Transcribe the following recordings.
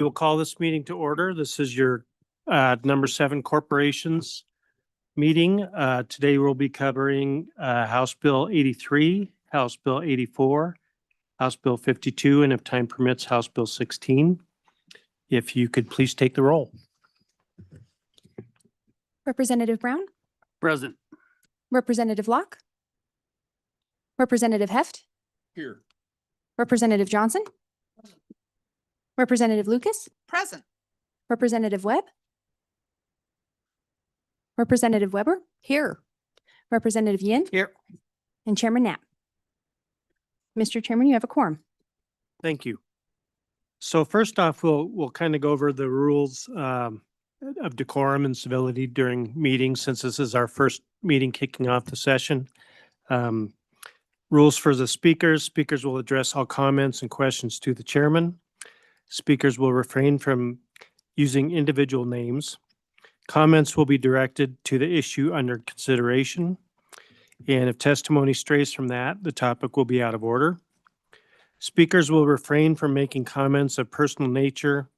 We will call this meeting to order. This is your number 7 corporations meeting. Today we'll be covering House Bill 83, House Bill 84, House Bill 52, and if time permits, House Bill 16. If you could please take the roll. Representative Brown, Present. Representative Locke, Representative Heft, Here. Representative Johnson, Representative Lucas, Present. Representative Webb, Representative Weber, Here. Representative Yin, Here. and Chairman Knapp. Mr. Chairman, you have a quorum. Thank you. So first off, we'll kind of go over the rules of decorum and civility during meetings, since this is our first meeting kicking off the session. Rules for the speakers. Speakers will address all comments and questions to the chairman. Speakers will refrain from using individual names. Comments will be directed to the issue under consideration. And if testimony strays from that, the topic will be out of order. Speakers will refrain from making comments of personal nature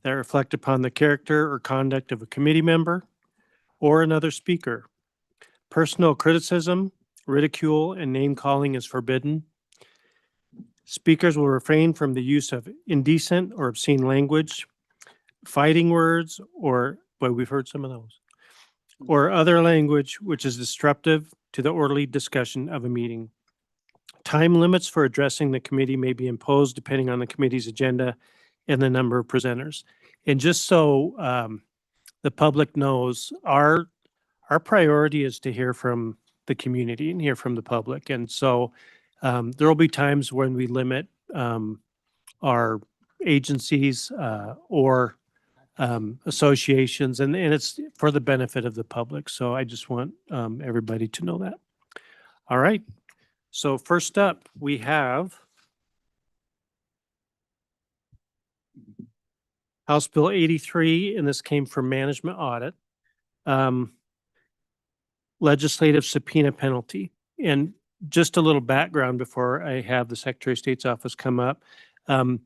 that reflect upon the character or conduct of a committee member or another speaker. Personal criticism, ridicule, and name-calling is forbidden. Speakers will refrain from the use of indecent or obscene language, fighting words, or, well, we've heard some of those, or other language which is disruptive to the orderly discussion of a meeting. Time limits for addressing the committee may be imposed depending on the committee's agenda and the number of presenters. And just so the public knows, our priority is to hear from the community and hear from the public. And so there will be times when we limit our agencies or associations, and it's for the benefit of the public. So I just want everybody to know that. All right. So first up, we have House Bill 83, and this came from Management Audit. Legislative subpoena penalty. And just a little background before I have the Secretary of State's office come up. In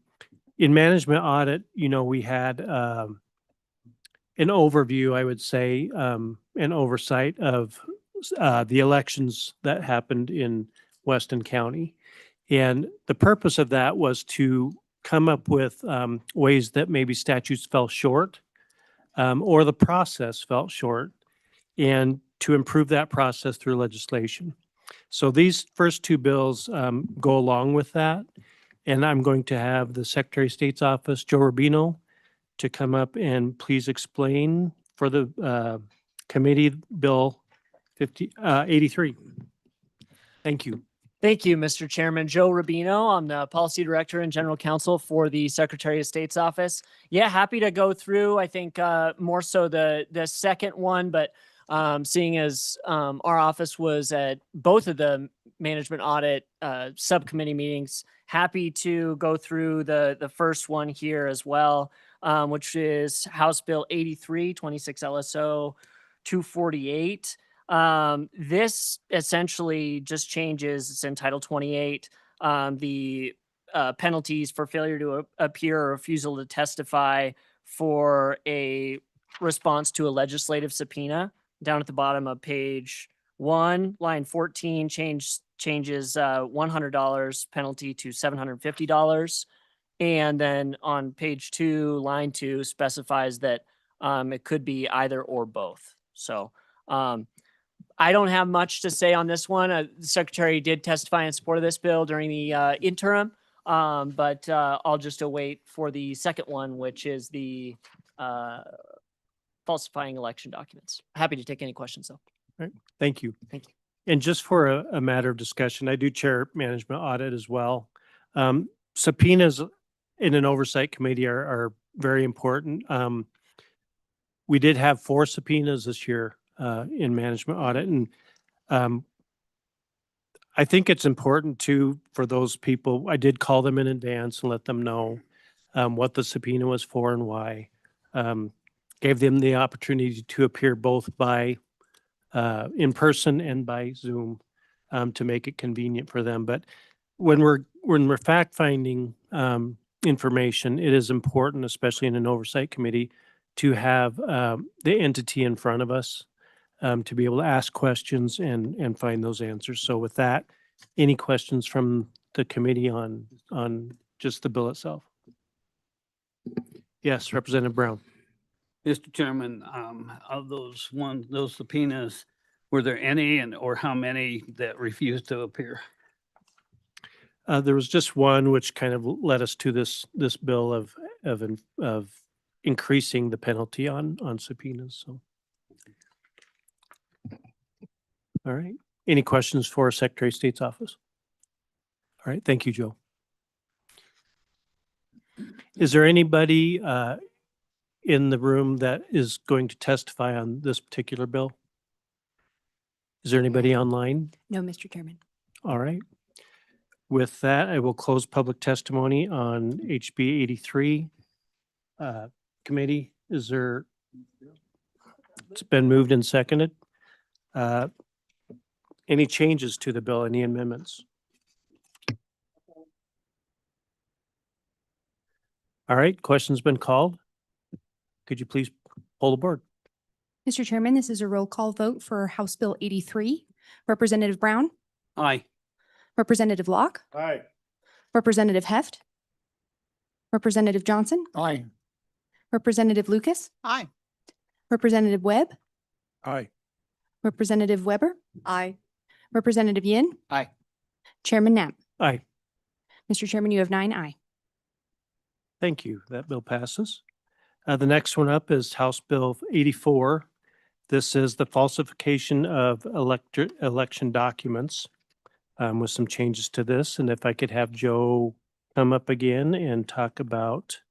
Management Audit, we had an overview, I would say, an oversight of the elections that happened in Weston County. And the purpose of that was to come up with ways that maybe statutes fell short or the process fell short, and to improve that process through legislation. So these first two bills go along with that. And I'm going to have the Secretary of State's office, Joe Rubino, to come up and please explain for the committee Bill 83. Thank you. Thank you, Mr. Chairman. Joe Rubino. I'm the Policy Director and General Counsel for the Secretary of State's office. Yeah, happy to go through, I think, more so the second one, but seeing as our office was at both of the management audit subcommittee meetings, happy to go through the first one here as well, which is House Bill 83, 26 LSO 248. This essentially just changes, it's in Title 28, the penalties for failure to appear or refusal to testify for a response to a legislative subpoena. Down at the bottom of page 1, line 14, changes $100 penalty to $750. And then on page 2, line 2 specifies that it could be either or both. So I don't have much to say on this one. The Secretary did testify in support of this bill during the interim, but I'll just await for the second one, which is the falsifying election documents. Happy to take any questions, though. All right. Thank you. Thank you. And just for a matter of discussion, I do chair management audit as well. Subpoenas in an oversight committee are very important. We did have 4 subpoenas this year in management audit. And I think it's important too for those people, I did call them in advance and let them know what the subpoena was for and why. Gave them the opportunity to appear both by in person and by Zoom to make it convenient for them. But when we're fact finding, information, it is important, especially in an oversight committee, to have the entity in front of us to be able to ask questions and find those answers. So with that, any questions from the committee on just the bill itself? Yes, Representative Brown. Mr. Chairman, of those subpoenas, were there any or how many that refused to appear? There was just one which kind of led us to this bill of increasing the penalty on subpoenas. So, all right. Any questions for Secretary of State's office? All right. Thank you, Joe. Is there anybody in the room that is going to testify on this particular bill? Is there anybody online? No, Mr. Chairman. All right. With that, I will close public testimony on HB 83. Committee, is there? It's been moved and seconded. Any changes to the bill? Any amendments? All right, question's been called. Could you please poll the board? Mr. Chairman, this is a roll call vote for House Bill 83. Representative Brown, Aye. Representative Locke, Aye. Representative Heft, Representative Johnson, Aye. Representative Lucas, Aye. Representative Webb, Aye. Representative Weber, Aye. Representative Yin, Aye. Chairman Knapp. Aye. Mr. Chairman, you have 9 aye. Thank you. That bill passes. The next one up is House Bill 84. This is the falsification of election documents with some changes to this. And if I could have Joe come up again and talk about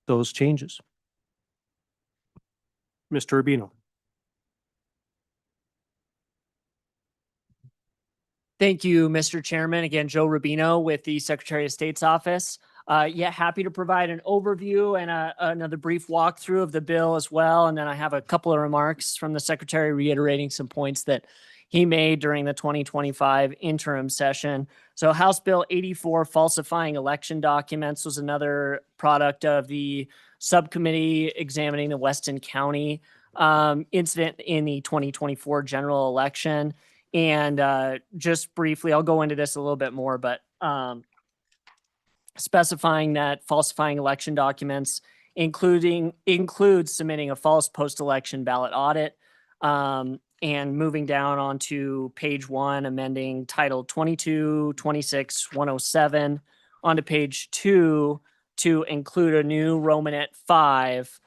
those changes. Mr. Rubino. Thank you, Mr. Chairman. Again, Joe Rubino with the Secretary of State's office. Happy to provide an overview and another brief walkthrough of the bill as well. And then I have a couple of remarks from the Secretary reiterating some points that he made during the 2025 interim session. So House Bill 84, falsifying election documents, was another product of the subcommittee examining the Weston County incident in the 2024 general election. And just briefly, I'll go into this a little bit more, but specifying that falsifying election documents includes submitting a false post-election ballot audit, and moving down onto page 1, amending title 22-26-107 onto page 2 to include a new Romanet 5,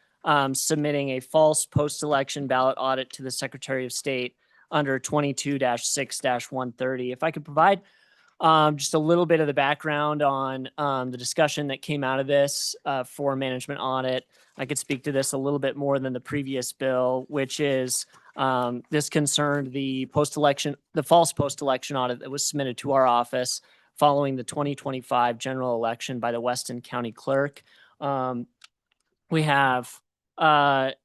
submitting a false post-election ballot audit to the Secretary of State under 22-6-130. If I could provide just a little bit of the background on the discussion that came out of this for management audit, I could speak to this a little bit more than the previous bill, which is this concerned the false post-election audit that was submitted to our office following the 2025 general election by the Weston County Clerk. We have a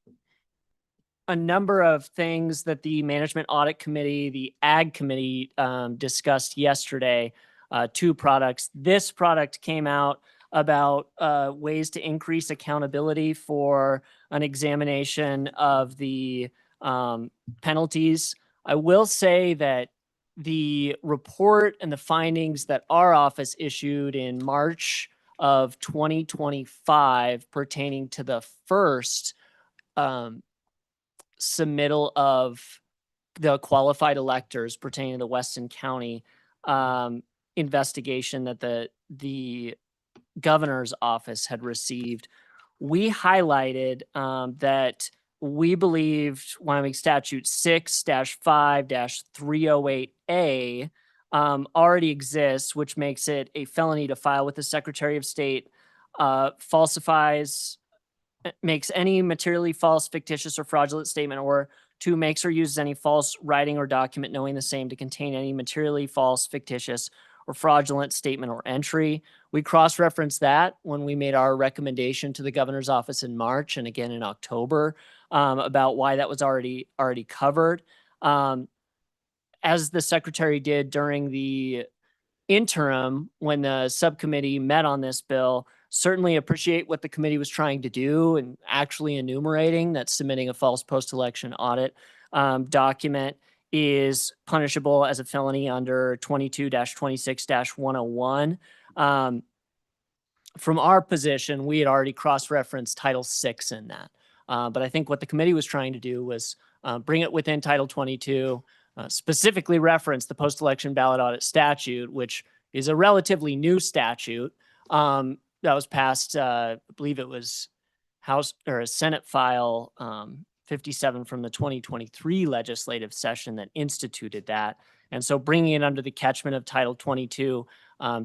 number of things that the Management Audit Committee, the Ag Committee discussed yesterday, 2 products. This product came out about ways to increase accountability for an examination of the penalties. I will say that the report and the findings that our office issued in March of 2025 pertaining to the first submittal of the qualified electors pertaining to the Weston County investigation that the governor's office had received, we highlighted that we believed Wyoming statute 6-5-308A already exists, which makes it a felony to file with the Secretary of State, makes any materially false, fictitious, or fraudulent statement, or 2, makes or uses any false writing or document knowing the same to contain any materially false, fictitious, or fraudulent statement or entry. We cross-referenced that when we made our recommendation to the governor's office in March and again in October about why that was already covered. As the secretary did during the interim when the subcommittee met on this bill, certainly appreciate what the committee was trying to do and actually enumerating that submitting a false post-election audit document is punishable as a felony under 22-26-101. From our position, we had already cross-referenced Title VI in that. But I think what the committee was trying to do was bring it within Title 22, specifically reference the post-election ballot audit statute, which is a relatively new statute that was passed, I believe it was House or a Senate file 57 from the 2023 legislative session that instituted that. And so bringing it under the catchment of Title 22,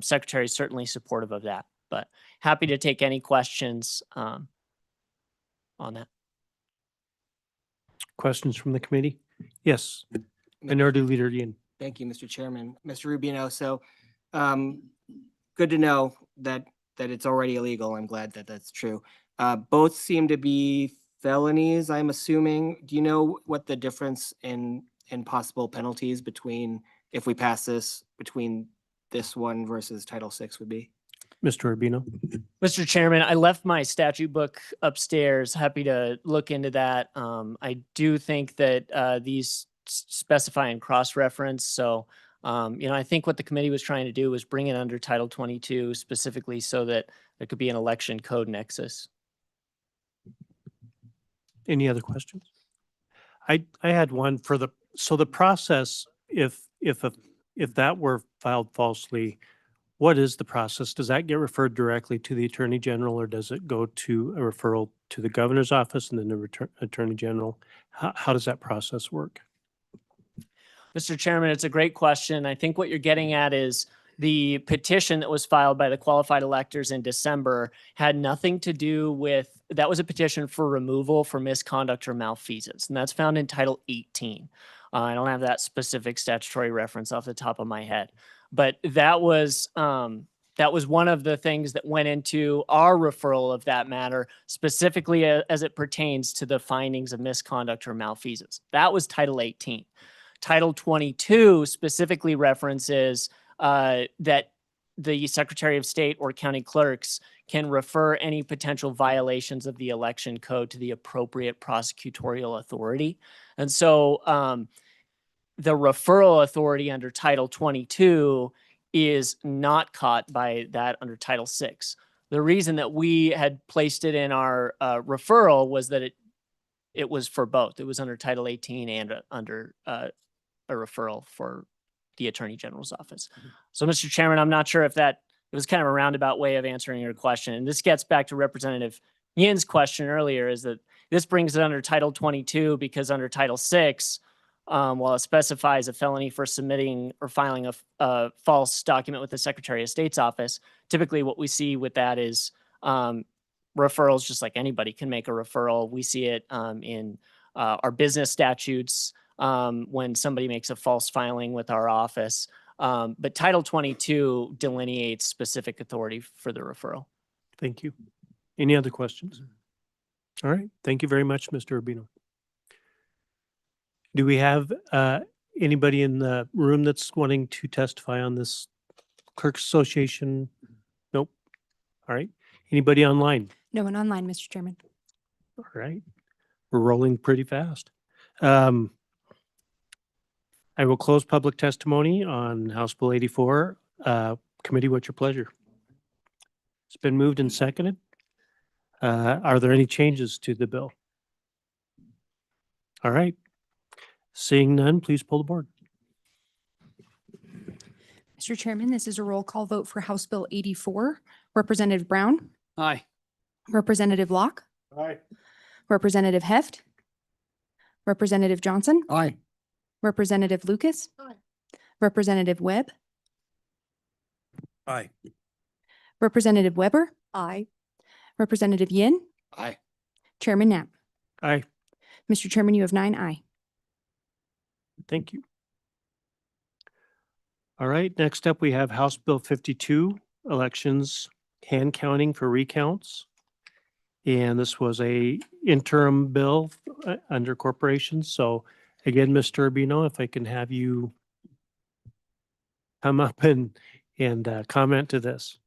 Secretary is certainly supportive of that, but happy to take any questions on that. Questions from the committee? Yes, Minority Leader Yin. Thank you, Mr. Chairman. Mr. Rubino, so good to know that it's already illegal. I'm glad that that's true. Both seem to be felonies, I'm assuming. Do you know what the difference in possible penalties between, if we pass this, between this one versus Title VI would be? Mr. Urbino. Mr. Chairman, I left my statute book upstairs. Happy to look into that. I do think that these specify and cross-reference. So, I think what the committee was trying to do was bring it under Title 22 specifically so that there could be an election code nexus. Any other questions? I had one for the process, if that were filed falsely, what is the process? Does that get referred directly to the Attorney General, or does it go to a referral to the Governor's office and then the Attorney General? How does that process work? Mr. Chairman, it's a great question. I think what you're getting at is the petition that was filed by the qualified electors in December had nothing to do with, that was a petition for removal for misconduct or malfeasance, and that's found in Title 18. I don't have that specific statutory reference off the top of my head, but that was one of the things that went into our referral of that matter, specifically as it pertains to the findings of misconduct or malfeasance. That was Title 18. Title 22 specifically references that the Secretary of State or county clerks can refer any potential violations of the election code to the appropriate prosecutorial authority. And so the referral authority under Title 22 is not caught by that under Title VI. The reason that we had placed it in our referral was that it was for both. It was under Title 18 and under a referral for the Attorney General's office. So, Mr. Chairman, I'm not sure if it was kind of a roundabout way of answering your question. And this gets back to Representative Yin's question earlier, is that this brings it under Title 22 because under Title VI, while it specifies a felony for submitting or filing a false document with the Secretary of State's office, typically what we see with that is referrals, just like anybody can make a referral. We see it in our business statutes when somebody makes a false filing with our office. But Title 22 delineates specific authority for the referral. Thank you. Any other questions? All right. Thank you very much, Mr. Urbino. Do we have anybody in the room that's wanting to testify on this Clerks Association? Nope. All right. Anybody online? No one online, Mr. Chairman. All right. We're rolling pretty fast. I will close public testimony on House Bill 84. Committee, what's your pleasure? It's been moved and seconded. Are there any changes to the bill? All right. Seeing none, please pull the board. Mr. Chairman, this is a roll call vote for House Bill 84. Representative Brown, Aye. Representative Locke, Aye. Representative Heft, Representative Johnson, Aye. Representative Lucas, Representative Webb, Aye. Representative Weber, aye. Representative Yin, Aye. Chairman Knapp. Aye. Mr. Chairman, you have 9 aye. Thank you. All right, next up, we have House Bill 52, elections, hand counting for recounts. And this was a interim bill under corporations. So again, Mr. Urbino, if I can have you come up and comment to this.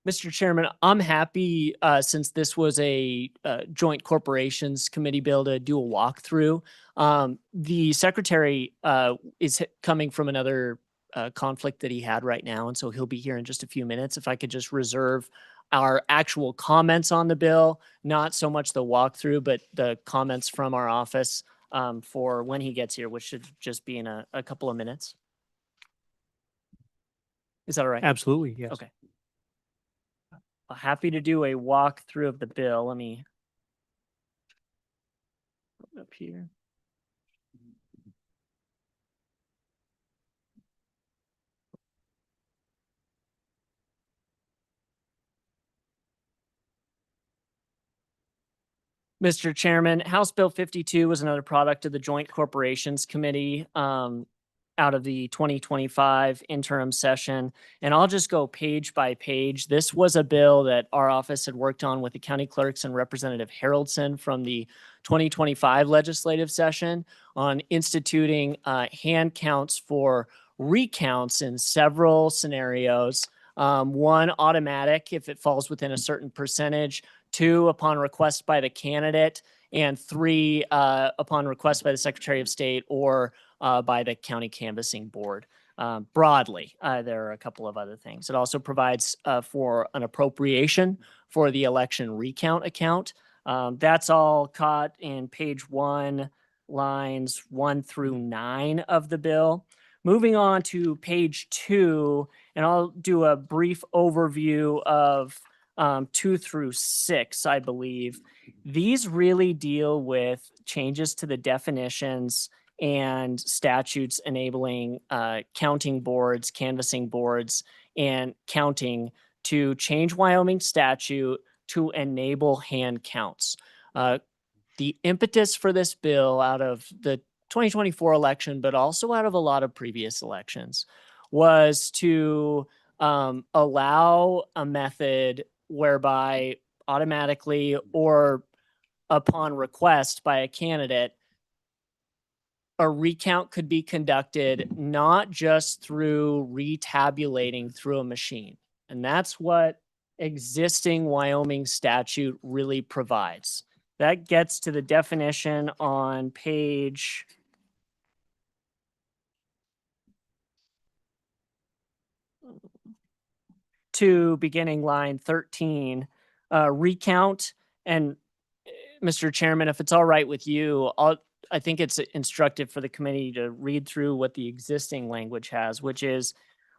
Mr. Chairman, I'm happy, since this was a joint corporations committee bill, to do a walkthrough. The secretary is coming from another conflict that he had right now, and so he'll be here in just a few minutes. If I could just reserve our actual comments on the bill, not so much the walkthrough, but the comments from our office for when he gets here, which should just be in a couple of minutes. Is that all right? Absolutely, yes. Okay. Happy to do a walkthrough of the bill. Let me put it up here. Mr. Chairman, House Bill 52 was another product of the Joint Corporations Committee out of the 2025 interim session. And I'll just go page by page. This was a bill that our office had worked on with the county clerks and Representative Haroldson from the 2025 legislative session on instituting hand counts for recounts in several scenarios. One, automatic if it falls within a certain percentage. Two, upon request by the candidate, and three, upon request by the Secretary of State or by the county canvassing board. Broadly, there are a couple of other things. It also provides for an appropriation for the election recount account. That's all caught in page 1, lines 1 through 9 of the bill. Moving on to page 2, and I'll do a brief overview of 2 through 6, I believe. These really deal with changes to the definitions and statutes enabling counting boards, canvassing boards, and counting to change Wyoming statute to enable hand counts. The impetus for this bill out of the 2024 election, but also out of a lot of previous elections, was to allow a method whereby automatically or upon request by a candidate, a recount could be conducted not just through retabulating through a machine. And that's what existing Wyoming statute really provides. That gets to the definition on page 2, beginning line 13, recount. And Mr. Chairman, if it's all right with you, I think it's instructive for the committee to read through what the existing language has, which is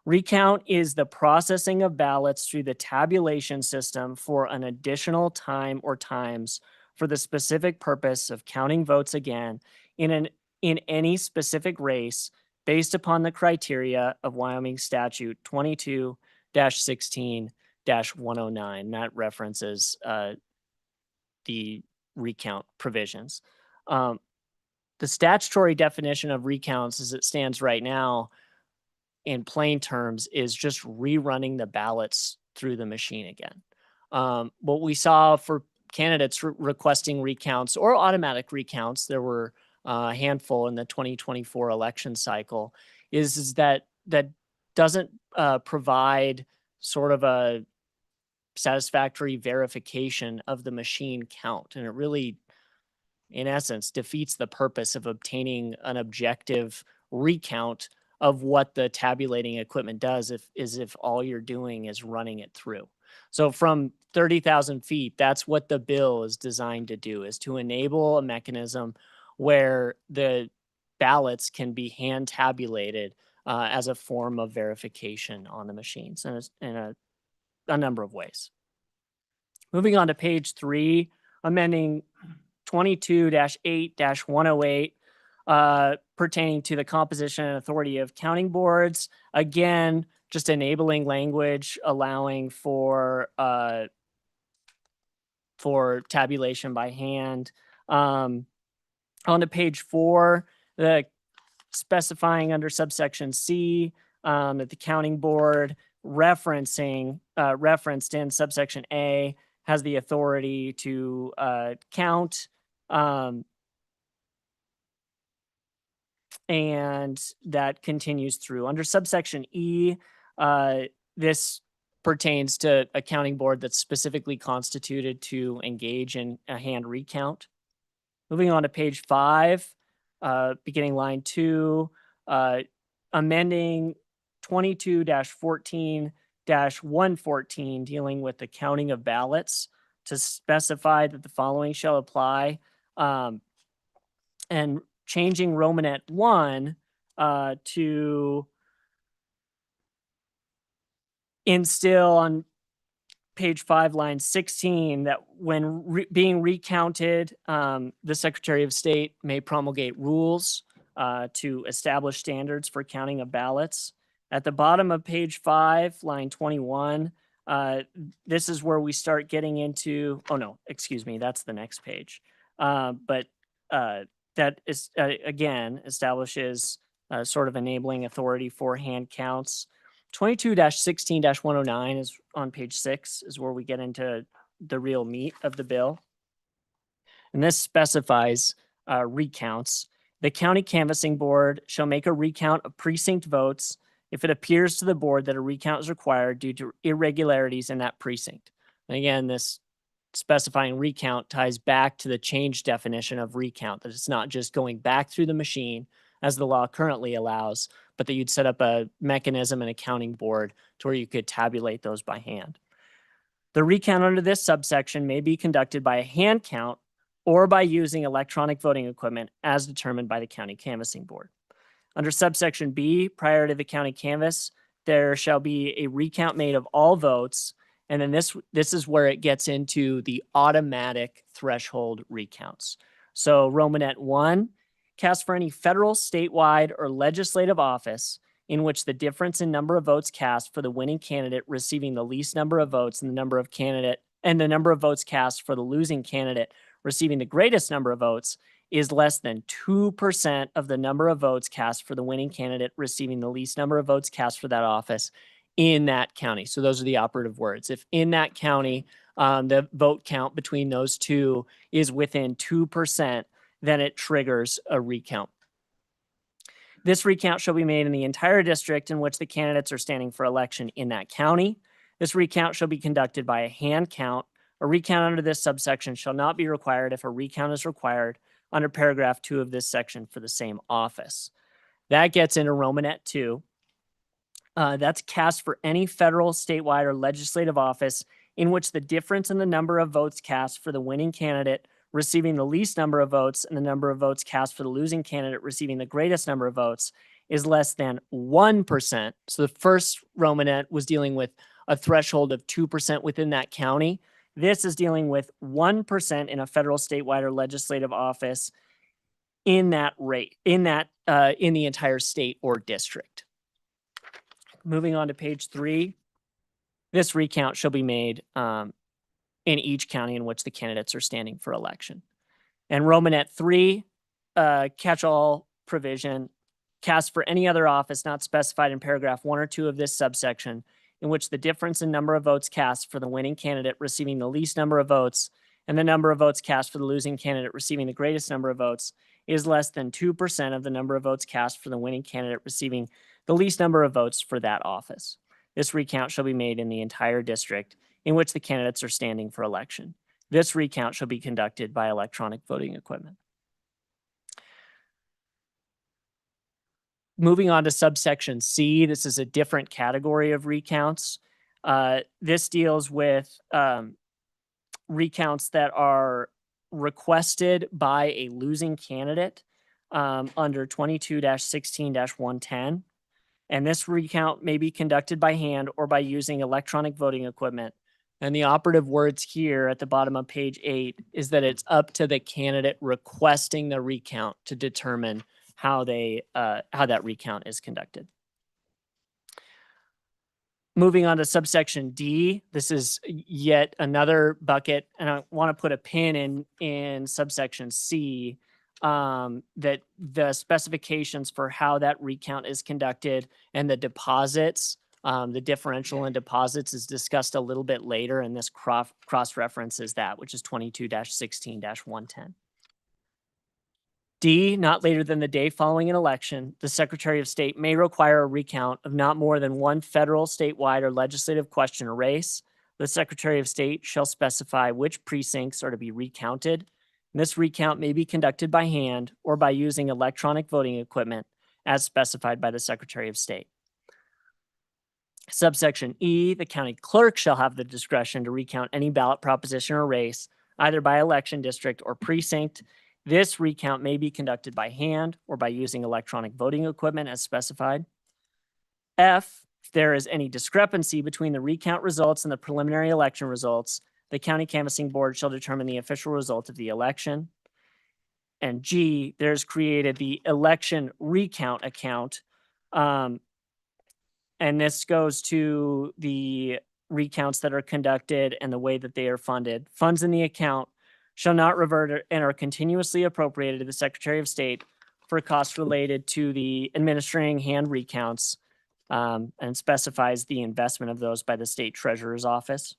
recount is the processing of ballots through the tabulation system for an additional time or times for the specific purpose of counting votes again in any specific race based upon the criteria of Wyoming statute 22-16-109. That references the recount provisions. The statutory definition of recounts as it stands right now in plain terms is just rerunning the ballots through the machine again. What we saw for candidates requesting recounts or automatic recounts, there were a handful in the 2024 election cycle, is that doesn't provide sort of a satisfactory verification of the machine count. And it really, in essence, defeats the purpose of obtaining an objective recount of what the tabulating equipment does if all you're doing is running it through. So from 30,000 feet, that's what the bill is designed to do, is to enable a mechanism where the ballots can be hand tabulated as a form of verification on the machines in a number of ways. Moving on to page 3, amending 22-8-108 pertaining to the composition and authority of counting boards. Again, just enabling language allowing for tabulation by hand. On to page 4, the specifying under subsection C that the counting board referenced in subsection A has the authority to count, and that continues through. Under subsection E, this pertains to a counting board that's specifically constituted to engage in a hand recount. Moving on to page 5, beginning line 2, amending 22-14-114 dealing with the counting of ballots to specify that the following shall apply, and changing Romanet 1 to instill on page 5, line 16, that when being recounted, the Secretary of State may promulgate rules to establish standards for counting of ballots. At the bottom of page 5, line 21, this is where we start getting into, oh no, excuse me, that's the next page. But that is, again, establishes sort of enabling authority for hand counts. 22-16-109 is on page 6, is where we get into the real meat of the bill. And this specifies recounts. The county canvassing board shall make a recount of precinct votes if it appears to the board that a recount is required due to irregularities in that precinct. And again, this specifying recount ties back to the change definition of recount, that it's not just going back through the machine as the law currently allows, but that you'd set up a mechanism and a counting board to where you could tabulate those by hand. The recount under this subsection may be conducted by a hand count or by using electronic voting equipment as determined by the county canvassing board. Under subsection B, prior to the county canvass, there shall be a recount made of all votes. And then this is where it gets into the automatic threshold recounts. So Romanet 1, cast for any federal, statewide, or legislative office in which the difference in number of votes cast for the winning candidate receiving the least number of votes and the number of votes cast for the losing candidate receiving the greatest number of votes is less than 2% of the number of votes cast for the winning candidate receiving the least number of votes cast for that office in that county. So those are the operative words. If in that county, the vote count between those two is within 2%, then it triggers a recount. This recount shall be made in the entire district in which the candidates are standing for election in that county. This recount shall be conducted by a hand count. A recount under this subsection shall not be required if a recount is required under paragraph 2 of this section for the same office. That gets into Romanet 2. That's cast for any federal, statewide, or legislative office in which the difference in the number of votes cast for the winning candidate receiving the least number of votes and the number of votes cast for the losing candidate receiving the greatest number of votes is less than 1%. So the first Romanet was dealing with a threshold of 2% within that county. This is dealing with 1% in a federal, statewide, or legislative office in that rate, in the entire state or district. Moving on to page 3, this recount shall be made in each county in which the candidates are standing for election. And Romanet 3, catch-all provision, cast for any other office not specified in paragraph 1 or 2 of this subsection, in which the difference in number of votes cast for the winning candidate receiving the least number of votes and the number of votes cast for the losing candidate receiving the greatest number of votes is less than 2% of the number of votes cast for the winning candidate receiving the least number of votes for that office. This recount shall be made in the entire district in which the candidates are standing for election. This recount shall be conducted by electronic voting equipment. Moving on to subsection C, this is a different category of recounts. This deals with recounts that are requested by a losing candidate under 22-16-110. And this recount may be conducted by hand or by using electronic voting equipment. And the operative words here at the bottom of page 8 is that it's up to the candidate requesting the recount to determine how that recount is conducted. Moving on to subsection D, this is yet another bucket, and I want to put a pin in subsection C, that the specifications for how that recount is conducted and the deposits, the differential in deposits is discussed a little bit later, and this cross references that, which is 22-16-110. D, not later than the day following an election, the Secretary of State may require a recount of not more than one federal, statewide, or legislative question or race. The Secretary of State shall specify which precincts are to be recounted. This recount may be conducted by hand or by using electronic voting equipment as specified by the Secretary of State. Subsection E, the county clerk shall have the discretion to recount any ballot proposition or race, either by election district or precinct. This recount may be conducted by hand or by using electronic voting equipment as specified. F, if there is any discrepancy between the recount results and the preliminary election results, the county canvassing board shall determine the official result of the election. And G, there's created the election recount account. And this goes to the recounts that are conducted and the way that they are funded. Funds in the account shall not revert and are continuously appropriated to the Secretary of State for costs related to the administering hand recounts, and specifies the investment of those by the State Treasurer's Office.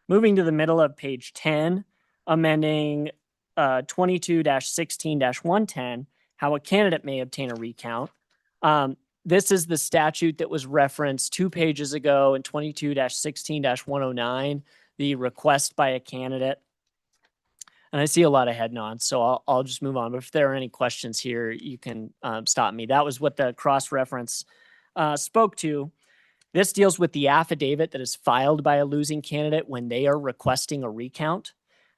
Moving to the middle of page 10, amending 22-16-110, how a candidate may obtain a recount. This is the statute that was referenced 2 pages ago in 22-16-109, the request by a candidate. And I see a lot of head nods, so I'll just move on. But if there are any questions here, you can stop me. That was what the cross-reference spoke to. This deals with the affidavit that is filed by a losing candidate when they are requesting a recount.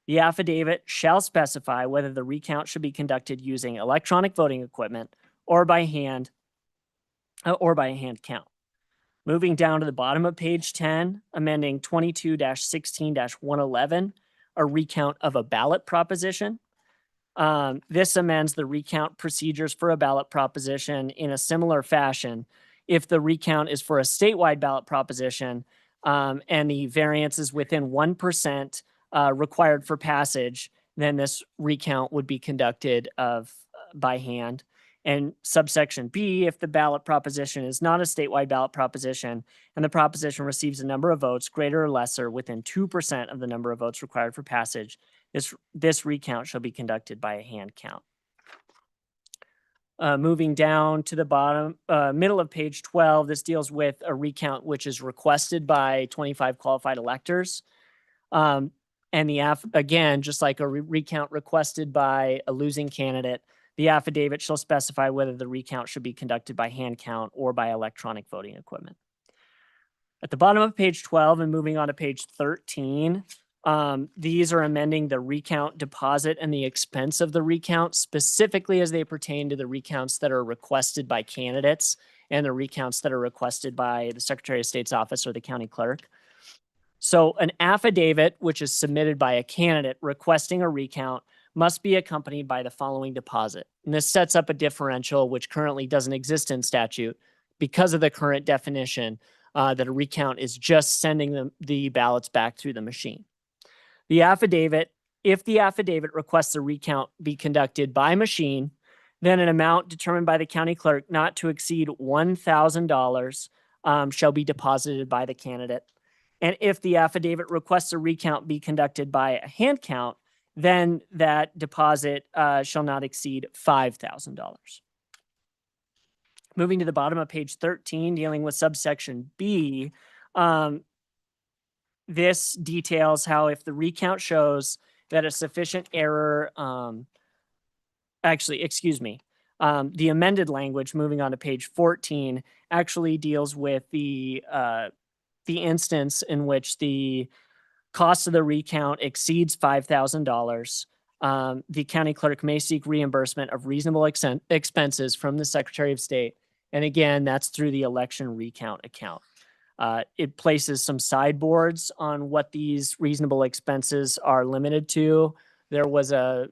The affidavit shall specify whether the recount should be conducted using electronic voting equipment or by hand count. Moving down to the bottom of page 10, amending 22-16-111, a recount of a ballot proposition. This amends the recount procedures for a ballot proposition in a similar fashion. If the recount is for a statewide ballot proposition and the variance is within 1% required for passage, then this recount would be conducted by hand. And subsection B, if the ballot proposition is not a statewide ballot proposition and the proposition receives a number of votes greater or lesser within 2% of the number of votes required for passage, this recount shall be conducted by a hand count. Moving down to the bottom, middle of page 12, this deals with a recount which is requested by 25 qualified electors. And again, just like a recount requested by a losing candidate, the affidavit shall specify whether the recount should be conducted by hand count or by electronic voting equipment. At the bottom of page 12 and moving on to page 13, these are amending the recount deposit and the expense of the recount, specifically as they pertain to the recounts that are requested by candidates and the recounts that are requested by the Secretary of State's office or the county clerk. So an affidavit, which is submitted by a candidate requesting a recount, must be accompanied by the following deposit. And this sets up a differential which currently doesn't exist in statute because of the current definition that a recount is just sending the ballots back through the machine. The affidavit, if the affidavit requests a recount be conducted by machine, then an amount determined by the county clerk not to exceed $1,000 shall be deposited by the candidate. And if the affidavit requests a recount be conducted by a hand count, then that deposit shall not exceed $5,000. Moving to the bottom of page 13, dealing with subsection B, this details how if the recount shows that a sufficient error, the amended language, moving on to page 14, actually deals with the instance in which the cost of the recount exceeds $5,000. The county clerk may seek reimbursement of reasonable expenses from the Secretary of State. And again, that's through the election recount account. It places some sideboards on what these reasonable expenses are limited to. There was a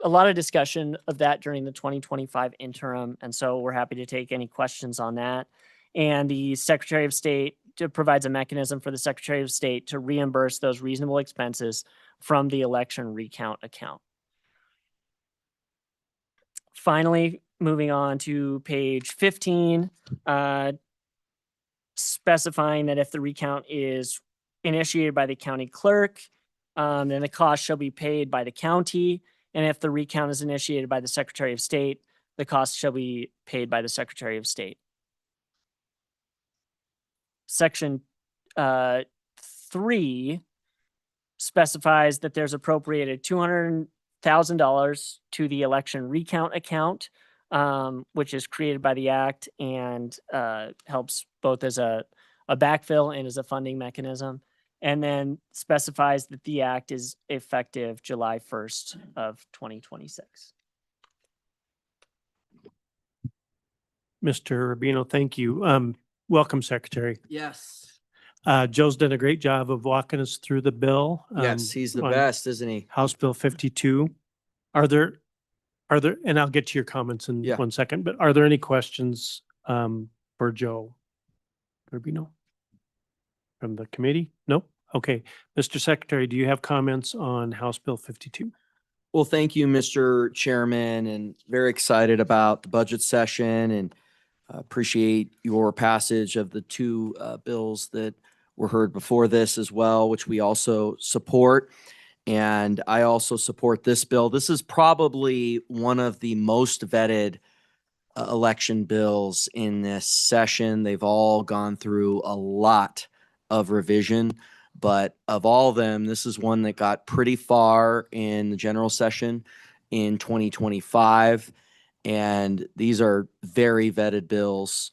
lot of discussion of that during the 2025 interim. And so we're happy to take any questions on that. And the Secretary of State provides a mechanism for the Secretary of State to reimburse those reasonable expenses from the election recount account. Finally, moving on to page 15, specifying that if the recount is initiated by the county clerk, then the cost shall be paid by the county. And if the recount is initiated by the Secretary of State, the cost shall be paid by the Secretary of State. Section 3 specifies that there's appropriated $200,000 to the election recount account, which is created by the act and helps both as a backfill and as a funding mechanism. And then specifies that the act is effective July 1st of 2026. Mr. Rubino, thank you. Welcome, Secretary. Yes. Joe's done a great job of walking us through the bill. Yes, he's the on best, isn't he? House Bill 52. Are there, and I'll get to your comments in Yeah. 1 second, but are there any questions for Joe Rubino from the committee? Nope. Okay. Mr. Secretary, do you have comments on House Bill 52? Well, thank you, Mr. Chairman, and very excited about the budget session and appreciate your passage of the two bills that were heard before this as well, which we also support. And I also support this bill. This is probably one of the most vetted election bills in this session. They've all gone through a lot of revision, but of all of them, this is one that got pretty far in the general session in 2025. And these are very vetted bills.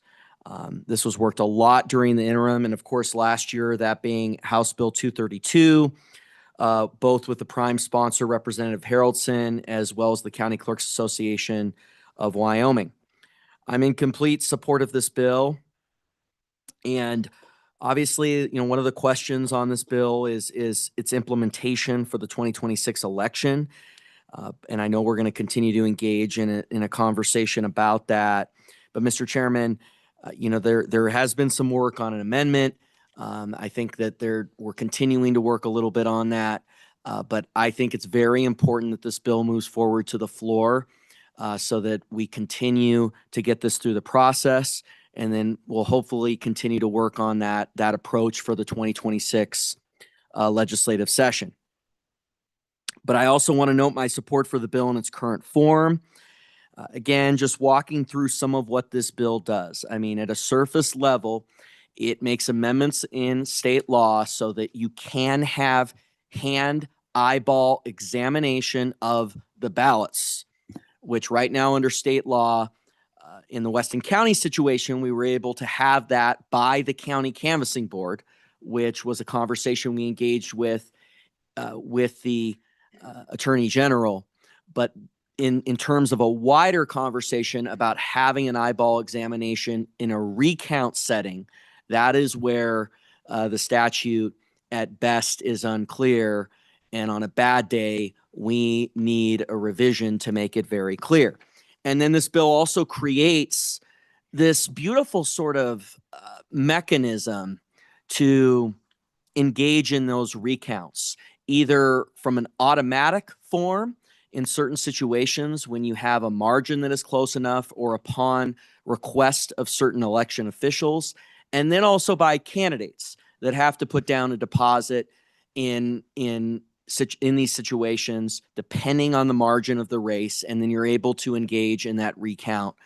This was worked a lot during the interim. And of course, last year, that being House Bill 232, both with the prime sponsor, Representative Haroldson, as well as the County Clerks Association of Wyoming. I'm in complete support of this bill. And obviously, one of the questions on this bill is its implementation for the 2026 election. And I know we're going to continue to engage in a conversation about that. But Mr. Chairman, there has been some work on an amendment. I think that we're continuing to work a little bit on that. But I think it's very important that this bill moves forward to the floor so that we continue to get this through the process. And then we'll hopefully continue to work on that approach for the 2026 legislative session. But I also want to note my support for the bill in its current form. Again, just walking through some of what this bill does. I mean, at a surface level, it makes amendments in state law so that you can have hand eyeball examination of the ballots, which right now under state law, in the Weston County situation, we were able to have that by the county canvassing board, which was a conversation we engaged with the Attorney General. But in terms of a wider conversation about having an eyeball examination in a recount setting, that is where the statute at best is unclear. And on a bad day, we need a revision to make it very clear. And then this bill also creates this beautiful sort of mechanism to engage in those recounts, either from an automatic form in certain situations when you have a margin that is close enough or upon request of certain election officials, and then also by candidates that have to put down a deposit in these situations, depending on the margin of the race, and then you're able to engage in that recount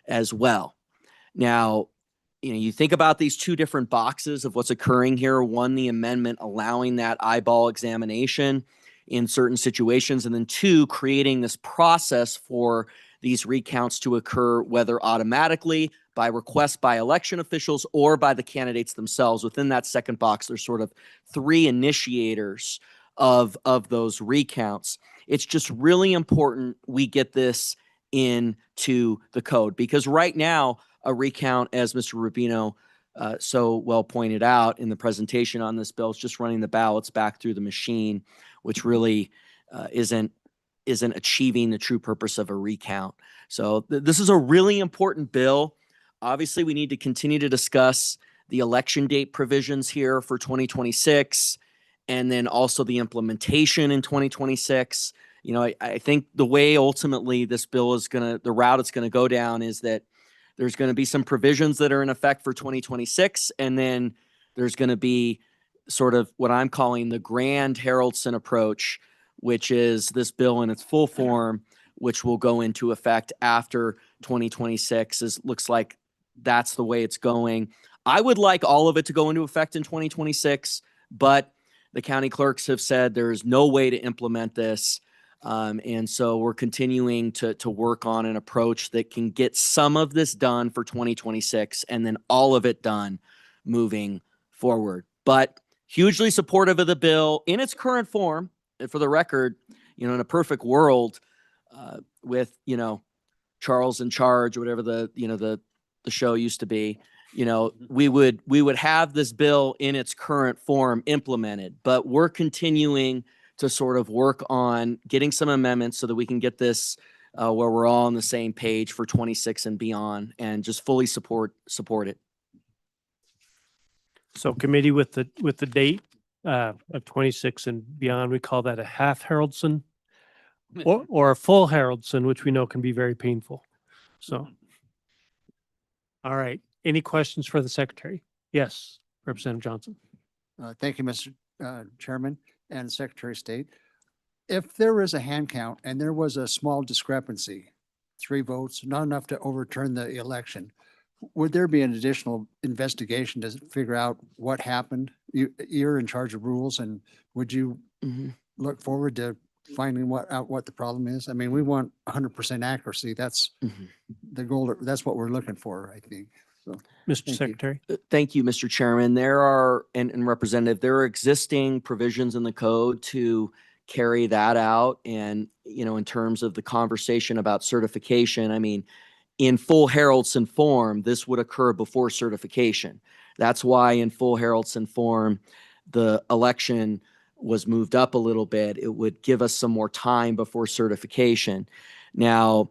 as well. Now, you think about these two different boxes of what's occurring here. One, the amendment allowing that eyeball examination in certain situations, and then two, creating this process for these recounts to occur, whether automatically, by request by election officials, or by the candidates themselves. Within that second box, there's sort of three initiators of those recounts. It's just really important we get this into the code, because right now a recount, as Mr. Rubino so well pointed out in the presentation on this bill, is just running the ballots back through the machine, which really isn't achieving the true purpose of a recount. So this is a really important bill. Obviously, we need to continue to discuss the election date provisions here for 2026. And then also the implementation in 2026. I think the way ultimately this bill is the route it's going to go down is that there's going to be some provisions that are in effect for 2026. And then there's going to be sort of what I'm calling the grand Haroldson approach, which is this bill in its full form, which will go into effect after 2026. Looks like that's the way it's going. I would like all of it to go into effect in 2026, but the county clerks have said there's no way to implement this. And so we're continuing to work on an approach that can get some of this done for 2026 and then all of it done moving forward. But hugely supportive of the bill in its current form. And for the record, in a perfect world, with, Charles in Charge or whatever the show used to be, we would have this bill in its current form implemented, but we're continuing to sort of work on getting some amendments so that we can get this where we're all on the same page for 26 and beyond, and just fully support it. So committee with the date of 26 and beyond, we call that a half Haraldson or a full Haraldson, which we know can be very painful. So, all right. Any questions for the secretary? Yes, Representative Johnson. Thank you, Mr. Chairman and Secretary of State. If there was a hand count and there was a small discrepancy, 3 votes, not enough to overturn the election, would there be an additional investigation to figure out what happened? You're in charge of rules, and would you look forward to finding out what the problem is? I mean, we want 100% accuracy. That's the goal. That's what we're looking for, I think. So, Mr. Secretary. Thank you, Mr. Chairman. There are, and Representative, there are existing provisions in the code to carry that out. And, in terms of the conversation about certification, I mean, in full Haraldson form, this would occur before certification. That's why in full Haraldson form, the election was moved up a little bit. It would give us some more time before certification. Now,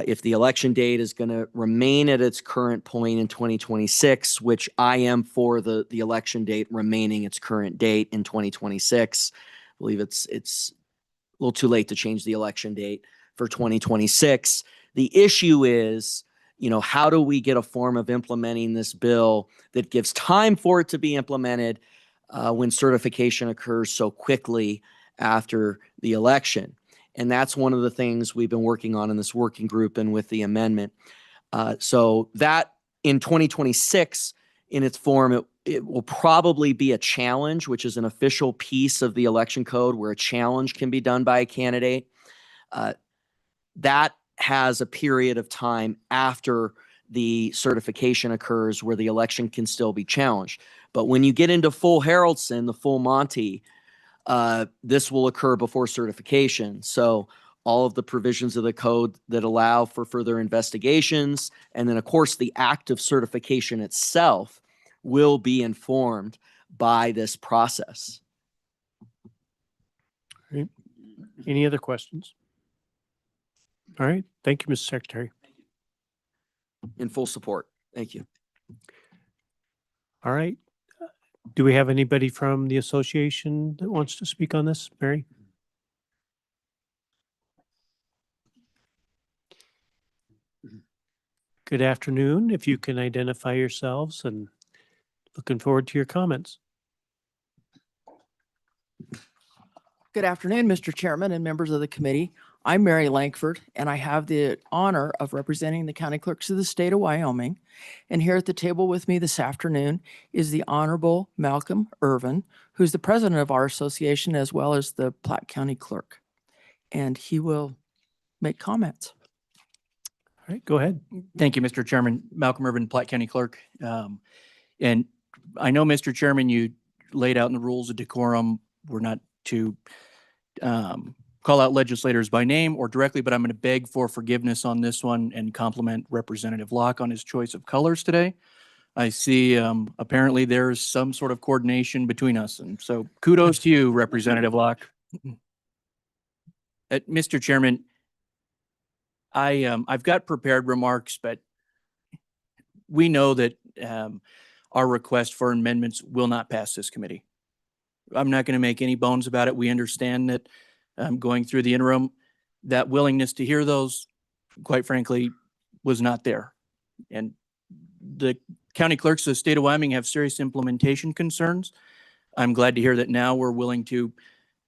if the election date is going to remain at its current point in 2026, which I am for the election date remaining its current date in 2026, I believe it's a little too late to change the election date for 2026. The issue is, how do we get a form of implementing this bill that gives time for it to be implemented when certification occurs so quickly after the election? And that's one of the things we've been working on in this working group and with the amendment. So that in 2026, in its form, it will probably be a challenge, which is an official piece of the election code where a challenge can be done by a candidate. That has a period of time after the certification occurs where the election can still be challenged. But when you get into full Haraldson, the full Monty, this will occur before certification. So all of the provisions of the code that allow for further investigations, and then of course the act of certification itself, will be informed by this process. All right. Any other questions? All right. Thank you, Mr. Secretary. In full support. Thank you. All right. Do we have anybody from the association that wants to speak on this, Mary? Good afternoon. If you can identify yourselves, and looking forward to your comments. Good afternoon, Mr. Chairman and members of the committee. I'm Mary Lankford, and I have the honor of representing the county clerks of the state of Wyoming. And here at the table with me this afternoon is the Honorable Malcolm Irvin, who's the president of our association as well as the Platte County clerk. And he will make comments. All right, go ahead. Thank you, Mr. Chairman. Malcolm Irvin, Platte County Clerk. And I know, Mr. Chairman, you laid out in the rules of decorum, we're not to call out legislators by name or directly, but I'm going to beg for forgiveness on this one and compliment Representative Locke on his choice of colors today. I see apparently there's some sort of coordination between us. And so kudos to you, Representative Locke. Mr. Chairman, I've got prepared remarks, but we know that our request for amendments will not pass this committee. I'm not going to make any bones about it. We understand that going through the interim, that willingness to hear those, quite frankly, was not there. And the county clerks of the state of Wyoming have serious implementation concerns. I'm glad to hear that now we're willing to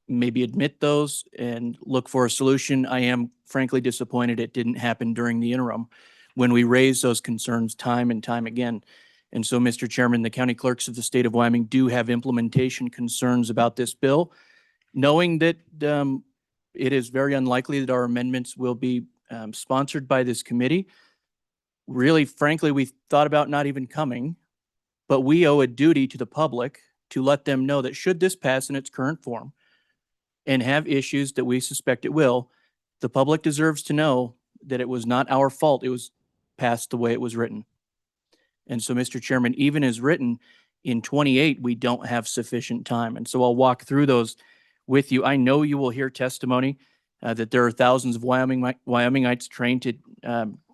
maybe admit those and look for a solution. I am frankly disappointed it didn't happen during the interim when we raised those concerns time and time again. And so, Mr. Chairman, the county clerks of the state of Wyoming do have implementation concerns about this bill, knowing that it is very unlikely that our amendments will be sponsored by this committee. Really, frankly, we thought about not even coming, but we owe a duty to the public to let them know that should this pass in its current form and have issues that we suspect it will, the public deserves to know that it was not our fault it was passed the way it was written. And so, Mr. Chairman, even as written in 28, we don't have sufficient time. And so I'll walk through those with you. I know you will hear testimony that there are thousands of Wyomingites trained to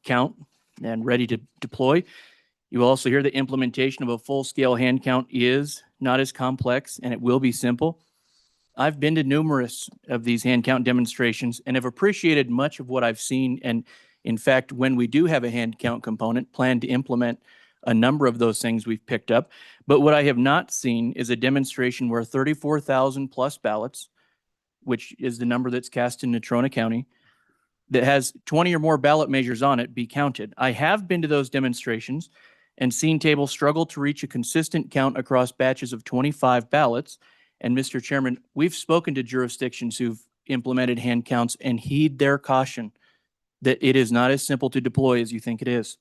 count and ready to deploy. You will also hear the implementation of a full-scale hand count is not as complex, and it will be simple. I've been to numerous of these hand count demonstrations and have appreciated much of what I've seen. And in fact, when we do have a hand count component, plan to implement a number of those things we've picked up. But what I have not seen is a demonstration where 34,000 plus ballots, which is the number that's cast in Natrona County, that has 20 or more ballot measures on it be counted. I have been to those demonstrations and seen tables struggle to reach a consistent count across batches of 25 ballots. And Mr. Chairman, we've spoken to jurisdictions who've implemented hand counts and heed their caution that it is not as simple to deploy as you think it is.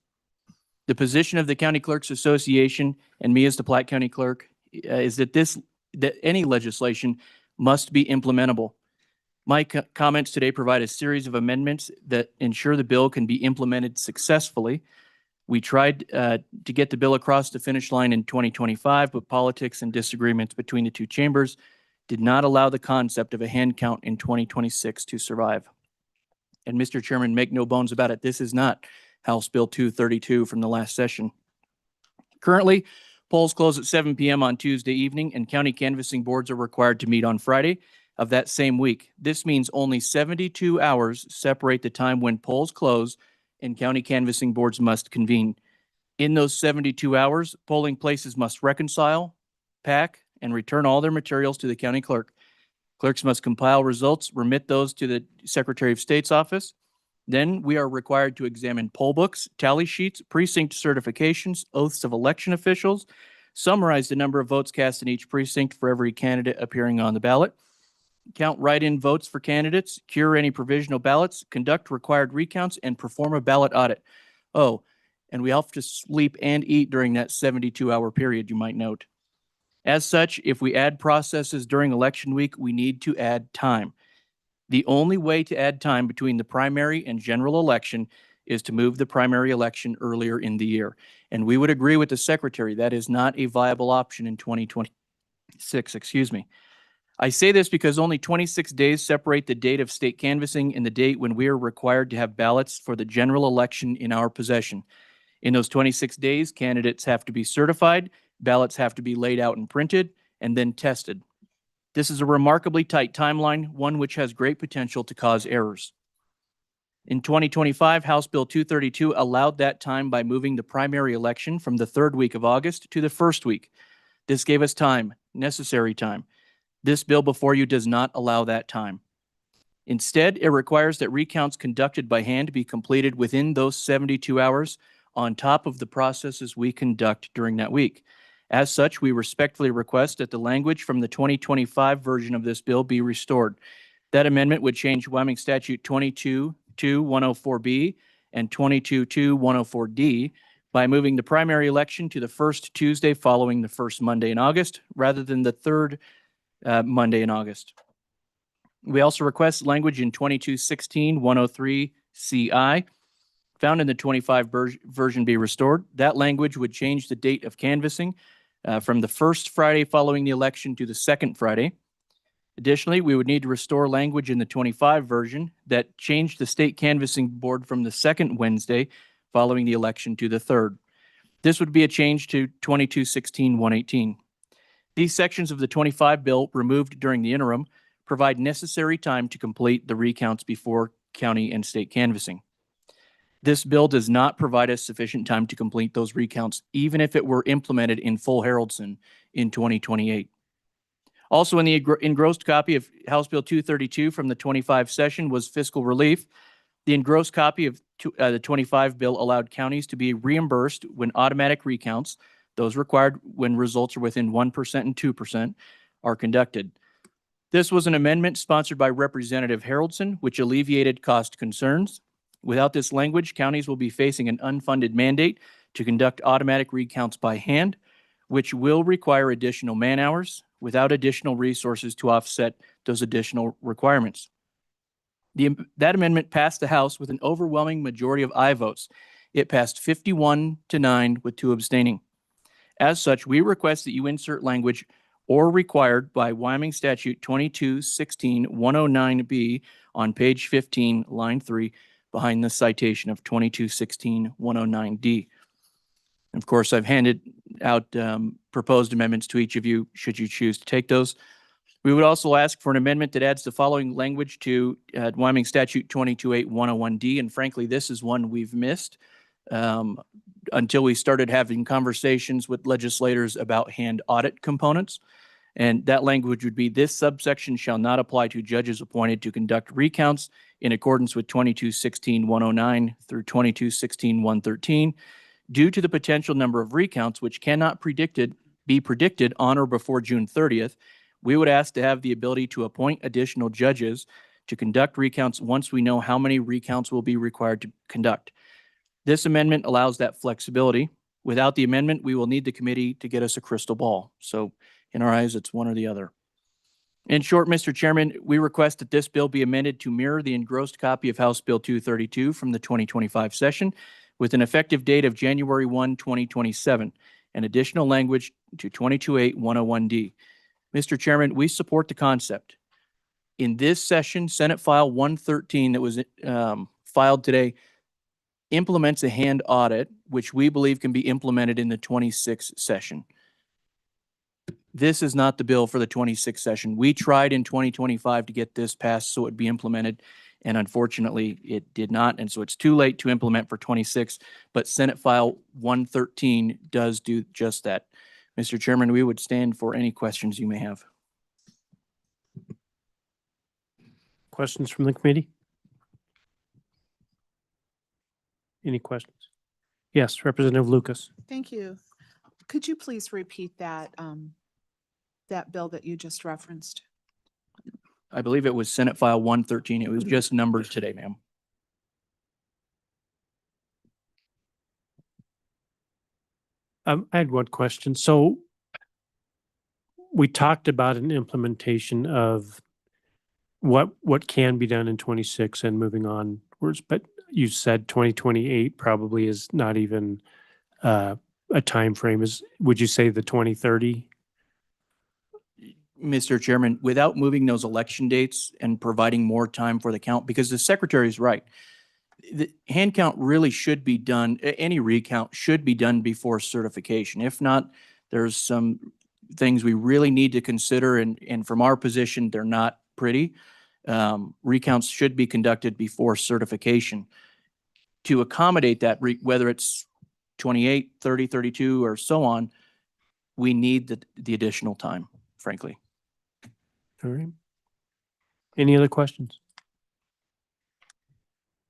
The position of the County Clerks Association and me as the Platte County Clerk is that any legislation must be implementable. My comments today provide a series of amendments that ensure the bill can be implemented successfully. We tried to get the bill across the finish line in 2025, but politics and disagreements between the two chambers did not allow the concept of a hand count in 2026 to survive. And Mr. Chairman, make no bones about it, this is not House Bill 232 from the last session. Currently, polls close at 7 p.m. on Tuesday evening, and county canvassing boards are required to meet on Friday of that same week. This means only 72 hours separate the time when polls close and county canvassing boards must convene. In those 72 hours, polling places must reconcile, pack, and return all their materials to the county clerk. Clerks must compile results, remit those to the Secretary of State's office. Then we are required to examine poll books, tally sheets, precinct certifications, oaths of election officials, summarize the number of votes cast in each precinct for every candidate appearing on the ballot, count write-in votes for candidates, cure any provisional ballots, conduct required recounts, and perform a ballot audit. Oh, and we have to sleep and eat during that 72-hour period, you might note. As such, if we add processes during election week, we need to add time. The only way to add time between the primary and general election is to move the primary election earlier in the year. And we would agree with the Secretary that is not a viable option in 2026, I say this because only 26 days separate the date of state canvassing and the date when we are required to have ballots for the general election in our possession. In those 26 days, candidates have to be certified, ballots have to be laid out and printed, and then tested. This is a remarkably tight timeline, one which has great potential to cause errors. In 2025, House Bill 232 allowed that time by moving the primary election from the third week of August to the first week. This gave us time, necessary time. This bill before you does not allow that time. Instead, it requires that recounts conducted by hand be completed within those 72 hours on top of the processes we conduct during that week. As such, we respectfully request that the language from the 2025 version of this bill be restored. That amendment would change Wyoming Statute 22-104B and 22-104D by moving the primary election to the first Tuesday following the first Monday in August, rather than the third Monday in August. We also request language in 22-16-103CI found in the 25 version be restored. That language would change the date of canvassing from the first Friday following the election to the second Friday. Additionally, we would need to restore language in the 25 version that changed the state canvassing board from the second Wednesday following the election to the third. This would be a change to 22-16-118. These sections of the 25 bill removed during the interim provide necessary time to complete the recounts before county and state canvassing. This bill does not provide us sufficient time to complete those recounts, even if it were implemented in full Haraldson in 2028. Also in the engrossed copy of House Bill 232 from the 25 session was fiscal relief. The engrossed copy of the 25 bill allowed counties to be reimbursed when automatic recounts, those required when results are within 1% and 2%, are conducted. This was an amendment sponsored by Representative Haroldson, which alleviated cost concerns. Without this language, counties will be facing an unfunded mandate to conduct automatic recounts by hand, which will require additional man-hours without additional resources to offset those additional requirements. That amendment passed the House with an overwhelming majority of aye votes. It passed 51-9 with 2 abstaining. As such, we request that you insert language or required by Wyoming Statute 22-16-109B on page 15, line 3, behind the citation of 22-16-109D. Of course, I've handed out proposed amendments to each of you, should you choose to take those. We would also ask for an amendment that adds the following language to Wyoming Statute 22-8-101D, and frankly, this is one we've missed until we started having conversations with legislators about hand audit components. And that language would be, this subsection shall not apply to judges appointed to conduct recounts in accordance with 22-16-109 through 22-16-113, due to the potential number of recounts which cannot be predicted on or before June 30th. We would ask to have the ability to appoint additional judges to conduct recounts once we know how many recounts will be required to conduct. This amendment allows that flexibility. Without the amendment, we will need the committee to get us a crystal ball. So in our eyes, it's one or the other. In short, Mr. Chairman, we request that this bill be amended to mirror the engrossed copy of House Bill 232 from the 2025 session with an effective date of January 1, 2027, and additional language to 22-8-101D. Mr. Chairman, we support the concept. In this session, Senate File 113 that was filed today implements a hand audit, which we believe can be implemented in the 26th session. This is not the bill for the 26th session. We tried in 2025 to get this passed so it would be implemented, and unfortunately it did not, and so it's too late to implement for 26, but Senate File 113 does do just that. Mr. Chairman, we would stand for any questions you may have. Questions from the committee? Any questions? Yes, Representative Lucas. Thank you. Could you please repeat that, that bill that you just referenced? I believe it was Senate File 113. It was just numbered today, ma'am. I had one question. So we talked about an implementation of what can be done in 26 and moving onwards, but you said 2028 probably is not even a time frame. Would you say the 2030? Mr. Chairman, without moving those election dates and providing more time for the count, because the secretary is right. The hand count really should be done, any recount should be done before certification. If not, there's some things we really need to consider, and from our position, they're not pretty. Recounts should be conducted before certification. To accommodate that, whether it's 28, 30, 32, or so on, we need the additional time, frankly. All right. Any other questions?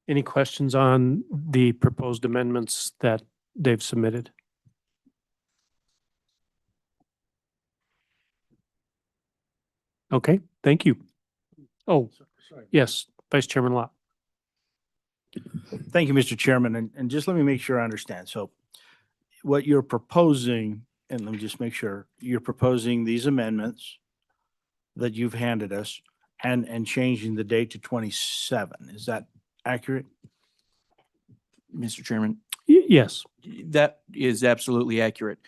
Any questions on the proposed amendments that they've submitted? Okay, thank you. Oh, yes, Vice Chairman Lott. Thank you, Mr. Chairman. And just let me make sure I understand. So what you're proposing, and let me just make sure, you're proposing these amendments that you've handed us and changing the date to 27. Is that accurate? Mr. Chairman, Yes. that is absolutely accurate.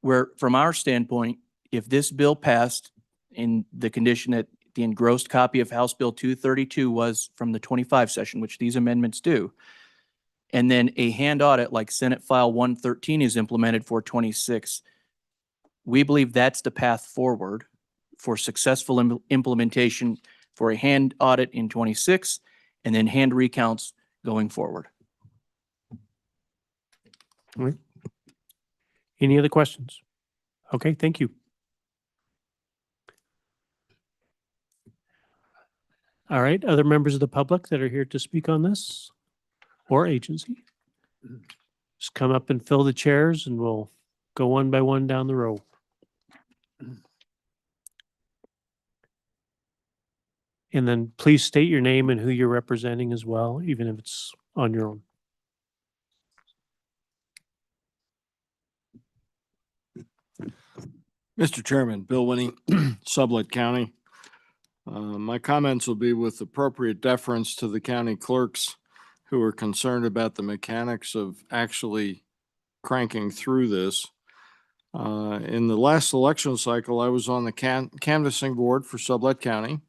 Where, from our standpoint, if this bill passed in the condition that the engrossed copy of House Bill 232 was from the 25 session, which these amendments do, and then a hand audit like Senate File 113 is implemented for 26, we believe that's the path forward for successful implementation for a hand audit in 26 and then hand recounts going forward. All right. Any other questions? Okay, thank you. All right, other members of the public that are here to speak on this or agency? Just come up and fill the chairs and we'll go one by one down the row. And then please state your name and who you're representing as well, even if it's on your own. Mr. Chairman, Bill Winnie, Sublette County. My comments will be with appropriate deference to the county clerks who are concerned about the mechanics of actually cranking through this. In the last election cycle, I was on the canvassing board for Sublette County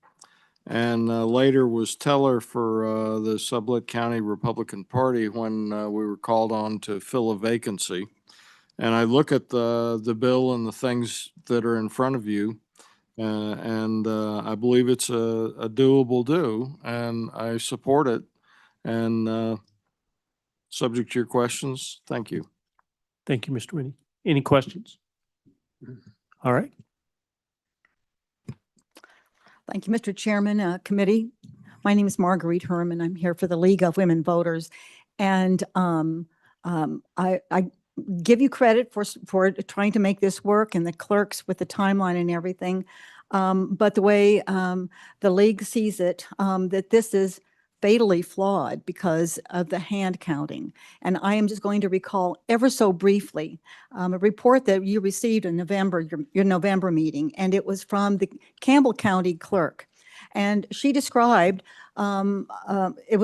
and later was teller for the Sublette County Republican Party when we were called on to fill a vacancy. And I look at the bill and the things that are in front of you, and I believe it's a doable do, and I support it. And subject to your questions, thank you. Thank you, Mr. Winnie. Any questions? All right. Thank you, Mr. Chairman, committee. My name is Marguerite Herman. I'm here for the League of Women Voters. And I give you credit for trying to make this work and the clerks with the timeline and everything. But the way the league sees it, that this is fatally flawed because of the hand counting. And I am just going to recall ever so briefly a report that you received in November, your November meeting, and it was from the Campbell County clerk. And she described, it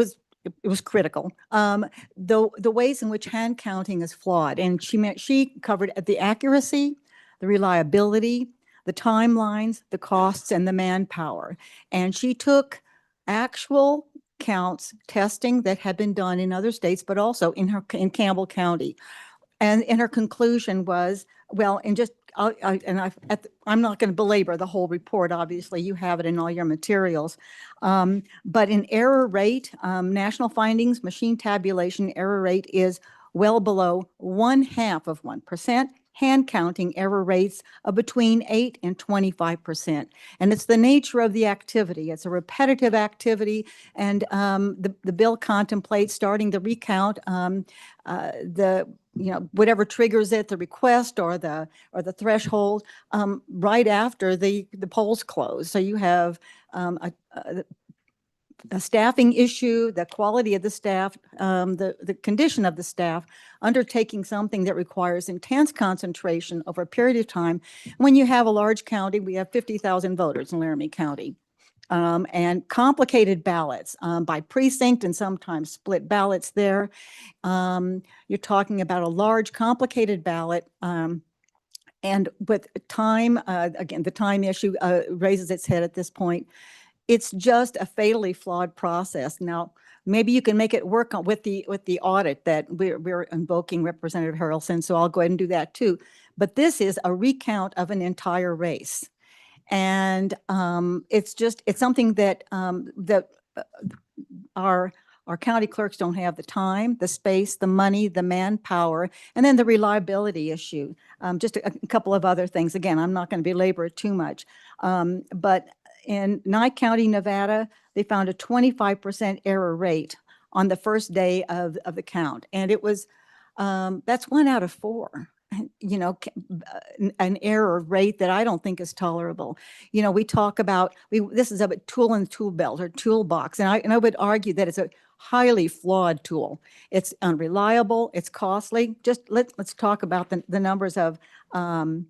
was critical, the ways in which hand counting is flawed. And she covered the accuracy, the reliability, the timelines, the costs, and the manpower. And she took actual counts, testing that had been done in other states, but also in Campbell County. And her conclusion was, well, and just, I'm not going to belabor the whole report. Obviously, you have it in all your materials. But in error rate, national findings, machine tabulation error rate is well below 0.5%. Hand counting error rates of between 8 and 25%. And it's the nature of the activity. It's a repetitive activity. And the bill contemplates starting the recount, whatever triggers it, the request or the threshold, right after the polls close. So you have a staffing issue, the quality of the staff, the condition of the staff, undertaking something that requires intense concentration over a period of time. When you have a large county, we have 50,000 voters in Laramie County, and complicated ballots by precinct and sometimes split ballots there. You're talking about a large complicated ballot. And with time, again, the time issue raises its head at this point. It's just a fatally flawed process. Now, maybe you can make it work with the audit that we're invoking Representative Harrelson, so I'll go ahead and do that too. But this is a recount of an entire race. And it's something that our county clerks don't have the time, the space, the money, the manpower, and then the reliability issue. Just a couple of other things. Again, I'm not going to belabor it too much, but in Nye County, Nevada, they found a 25% error rate on the first day of the count. And it was, that's 1 out of 4, an error rate that I don't think is tolerable. We talk about, this is a tool in the tool belt or toolbox. And I would argue that it's a highly flawed tool. It's unreliable, it's costly. Just let's talk about the numbers of, in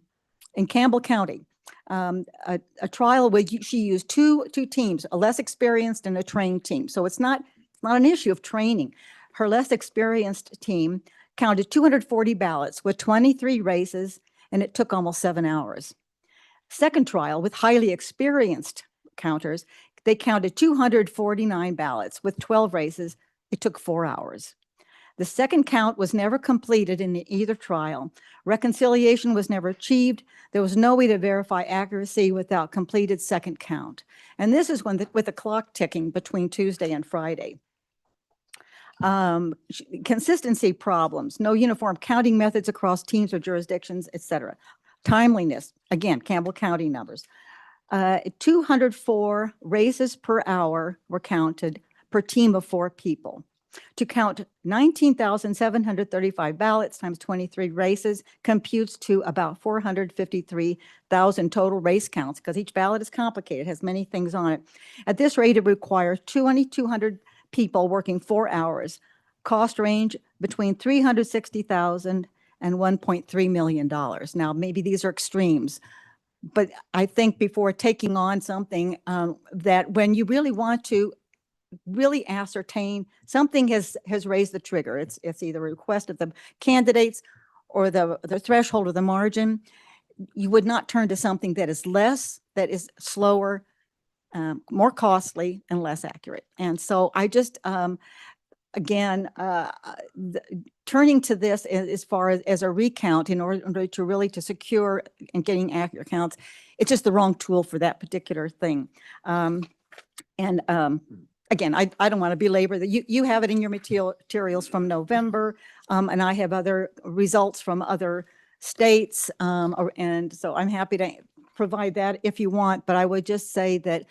Campbell County. A trial where she used two teams, a less experienced and a trained team. So it's not an issue of training. Her less experienced team counted 240 ballots with 23 races, and it took almost 7 hours. Second trial with highly experienced counters, they counted 249 ballots with 12 races. It took 4 hours. The second count was never completed in either trial. Reconciliation was never achieved. There was no way to verify accuracy without completed second count. And this is when with the clock ticking between Tuesday and Friday. Consistency problems, no uniform counting methods across teams or jurisdictions, et cetera. Timeliness, again, Campbell County numbers. 204 races per hour were counted per team of 4 people. To count 19,735 ballots times 23 races computes to about 453,000 total race counts, because each ballot is complicated, has many things on it. At this rate, it requires 2,200 people working 4 hours. Cost range between $360,000 and $1.3 million. Now, maybe these are extremes, but I think before taking on something that when you really want to really ascertain something has raised the trigger, it's either a request of the candidates or the threshold or the margin, you would not turn to something that is less, that is slower, more costly, and less accurate. And so I just again, turning to this as far as a recount in order to really to secure and getting accurate counts, it's just the wrong tool for that particular thing. Again, I don't want to belabor that. You have it in your materials from November, and I have other results from other states, and so I'm happy to provide that if you want. But I would just say that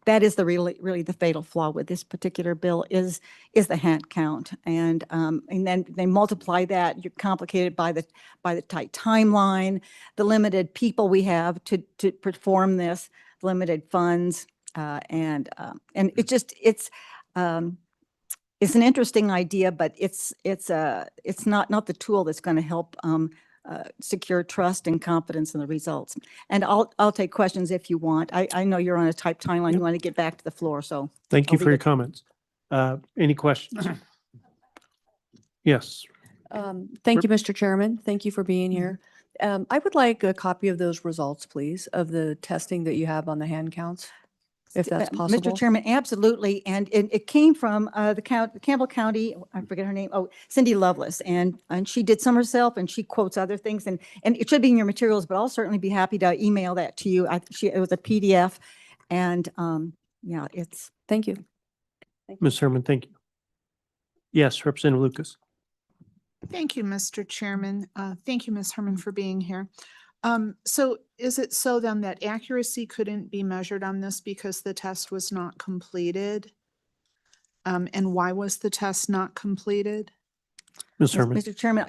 that is the really the fatal flaw with this particular bill is the hand count, and then they multiply that. You're complicated by the tight timeline, the limited people we have to perform this, limited funds. And it's an interesting idea, but it's not the tool that's going to help secure trust and confidence in the results. And I'll take questions if you want. I know you're on a tight timeline. You want to get back to the floor, so. Thank you I'll for your leave it. comments. Any questions? Yes. Thank you, Mr. Chairman. Thank you for being here. I would like a copy of those results, please, of the testing that you have on the hand counts, if that's possible. Mr. Chairman, absolutely. And it came from Campbell County, I forget her name, Cindy Lovelace. And she did some herself, and she quotes other things. And it should be in your materials, but I'll certainly be happy to email that to you. It was a PDF. And yeah, it's. Thank you. Ms. Herman, thank you. Yes, Representative Lucas. Thank you, Mr. Chairman. Thank you, Ms. Herman, for being here. So is it so then that accuracy couldn't be measured on this because the test was not completed? And why was the test not completed? Ms. Herman. Mr. Chairman,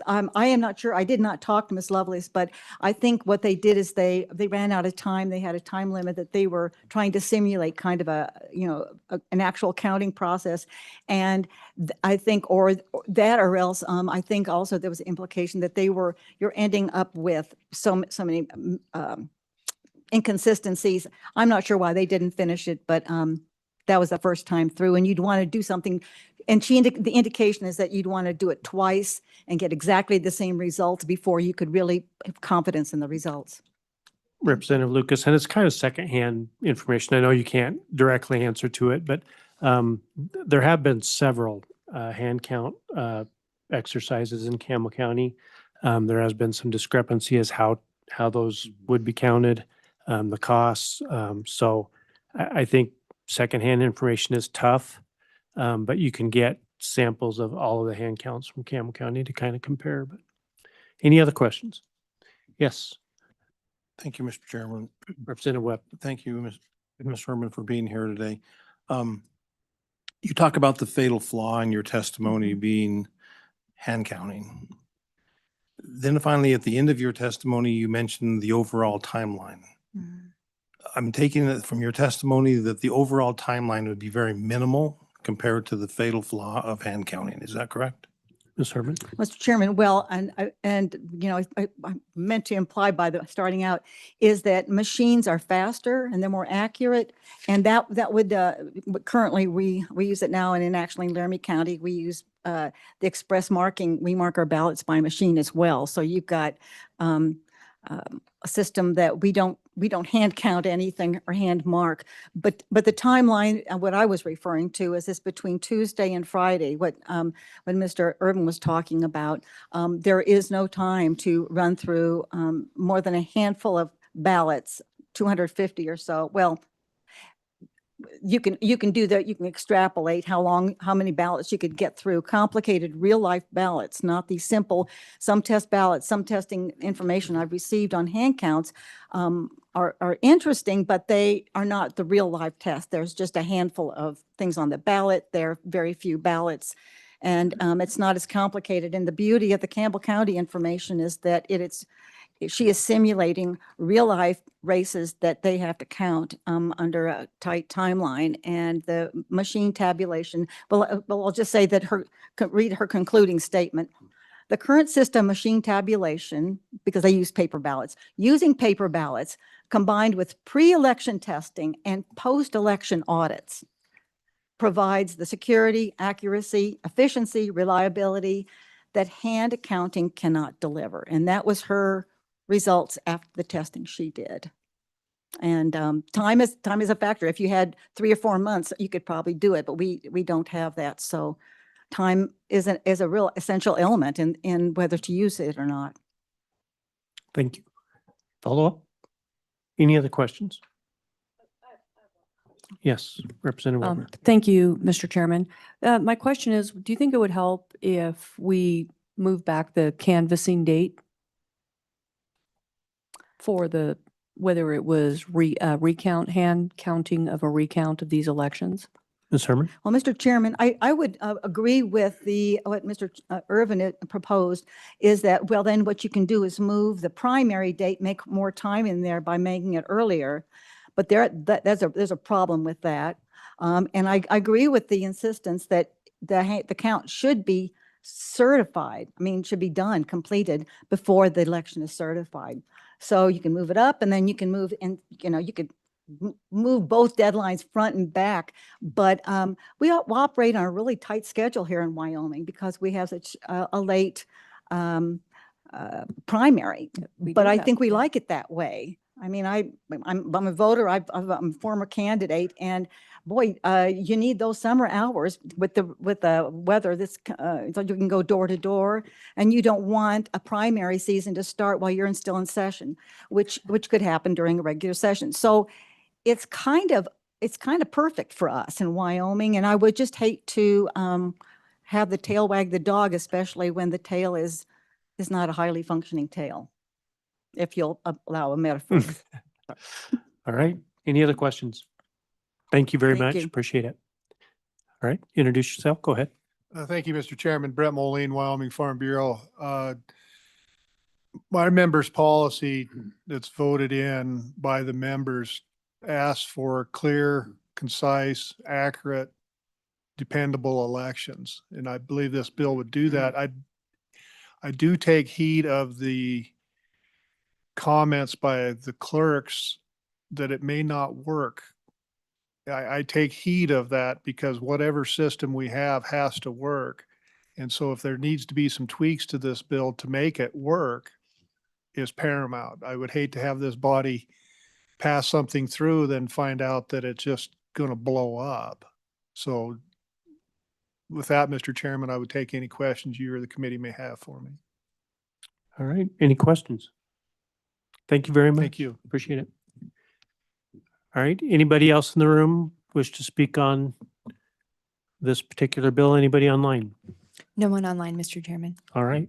I am not sure. I did not talk to Ms. Lovelace, but I think what they did is they ran out of time. They had a time limit that they were trying to simulate kind of an actual counting process. And I think, or else, I think also there was an implication that you're ending up with so many inconsistencies. I'm not sure why they didn't finish it, but that was the first time through, and you'd want to do something. And the indication is that you'd want to do it twice and get exactly the same results before you could really have confidence in the results. Representative Lucas, and it's kind of secondhand information. I know you can't directly answer to it, but there have been several hand count exercises in Campbell County. There has been some discrepancy as how those would be counted, the costs. So I think secondhand information is tough. But you can get samples of all of the hand counts from Campbell County to kind of compare. But any other questions? Yes. Thank you, Mr. Chairman. Representative Webb. Thank you, Ms. Herman, for being here today. You talk about the fatal flaw in your testimony being hand counting. Then finally, at the end of your testimony, you mentioned the overall timeline. I'm taking it from your testimony that the overall timeline would be very minimal compared to the fatal flaw of hand counting. Is that correct? Ms. Herman. Mr. Chairman, well, and I meant to imply by the starting out is that machines are faster and they're more accurate, and that would currently we use it now, and in actually in Laramie County we use the express marking. We mark our ballots by machine as well. So you've got a system that we don't hand count anything or hand mark, but the timeline, what I was referring to is this between Tuesday and Friday, when Mr. Urban was talking about, there is no time to run through more than a handful of ballots, 250 or so. Well, you can do that. You can extrapolate how many ballots you could get through. Complicated real life ballots, not these simple, some test ballots, some testing information I've received on hand counts are interesting, but they are not the real life test. There's just a handful of things on the ballot. There are very few ballots. And it's not as complicated. And the beauty of the Campbell County information is that she is simulating real life races that they have to count under a tight timeline, and the machine tabulation. Well, I'll just say that read her concluding statement. The current system machine tabulation, because they use paper ballots, using paper ballots combined with pre-election testing and post-election audits provides the security, accuracy, efficiency, reliability that hand counting cannot deliver. And that was her results after the testing she did. And time is a factor. If you had 3 or 4 months, you could probably do it, but we don't have that. So time is a real essential element in whether to use it or not. Thank you. Follow up? Any other questions? Yes, Representative Wilbur. Thank you, Mr. Chairman. My question is, do you think it would help if we move back the canvassing date for whether it was hand counting of a recount of these elections? Ms. Herman? Well, Mr. Chairman, I would agree with what Mr. Irvin proposed, is that, well, then what you can do is move the primary date, make more time in there by making it earlier. But there's a problem with that. And I agree with the insistence that the count should be certified. I mean, should be done, completed before the election is certified. So you can move it up, and then you can move, and you could move both deadlines front and back. But we operate on a really tight schedule here in Wyoming because we have such a late primary. But I think we like it that way. I mean, I'm a voter. I'm a former candidate, and boy, you need those summer hours with the weather. So you can go door to door, and you don't want a primary season to start while you're still in session, which could happen during a regular session. So it's kind of perfect for us in Wyoming, and I would just hate to have the tail wag the dog, especially when the tail is not a highly functioning tail, if you'll allow a metaphor. All right. Any other questions? Thank you very Thank much. you. Appreciate it. All right. Introduce yourself. Go ahead. Thank you, Mr. Chairman. Brett Moline, Wyoming Farm Bureau. My members' policy that's voted in by the members asks for clear, concise, accurate, dependable elections. And I believe this bill would do that. I do take heed of the comments by the clerks that it may not work. I take heed of that because whatever system we have has to work. And so if there needs to be some tweaks to this bill to make it work is paramount. I would hate to have this body pass something through, then find out that it's just going to blow up. So with that, Mr. Chairman, I would take any questions you or the committee may have for me. All right. Any questions? Thank you very much. Thank you. Appreciate it. All right. Anybody else in the room wish to speak on this particular bill? Anybody online? No one online, Mr. Chairman. All right.